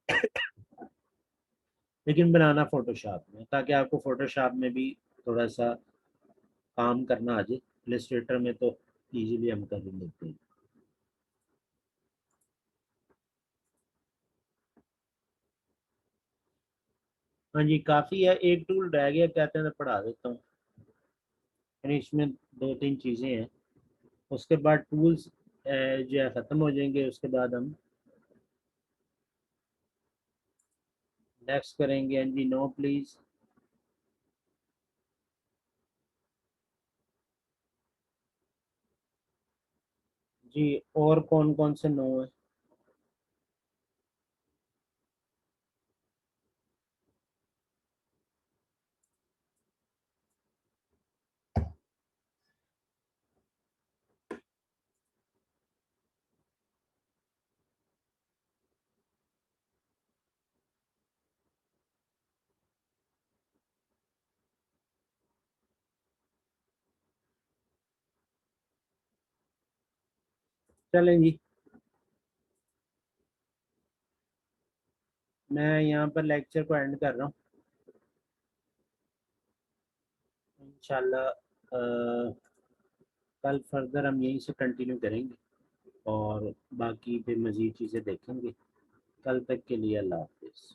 है। लेकिन बनाना फोटोशॉप में, ताकि आपको फोटोशॉप में भी थोड़ा सा काम करना आ जाए। इलस्ट्रेटर में तो इजीली हम कर ही लेते हैं। हाँ जी, काफ़ी है, एक टूल रह गया, कहते हैं तो पढ़ा देता हूँ। यानी इसमें दो तीन चीज़ें हैं, उसके बाद टूल्स जो है ख़त्म हो जाएंगे, उसके बाद हम नेक्स्ट करेंगे। हाँ जी, नो प्लीज़। जी, और कौन कौन से नो है? चलें जी, मैं यहाँ पर लेक्चर को एंड कर रहा हूँ। इंशाल्लाह कल फर्दर हम यहीं से कंटिन्यू करेंगे, और बाकी फिर मज़ीद चीज़ें देखेंगे। कल तक के लिए अल्लाह हाफिज़।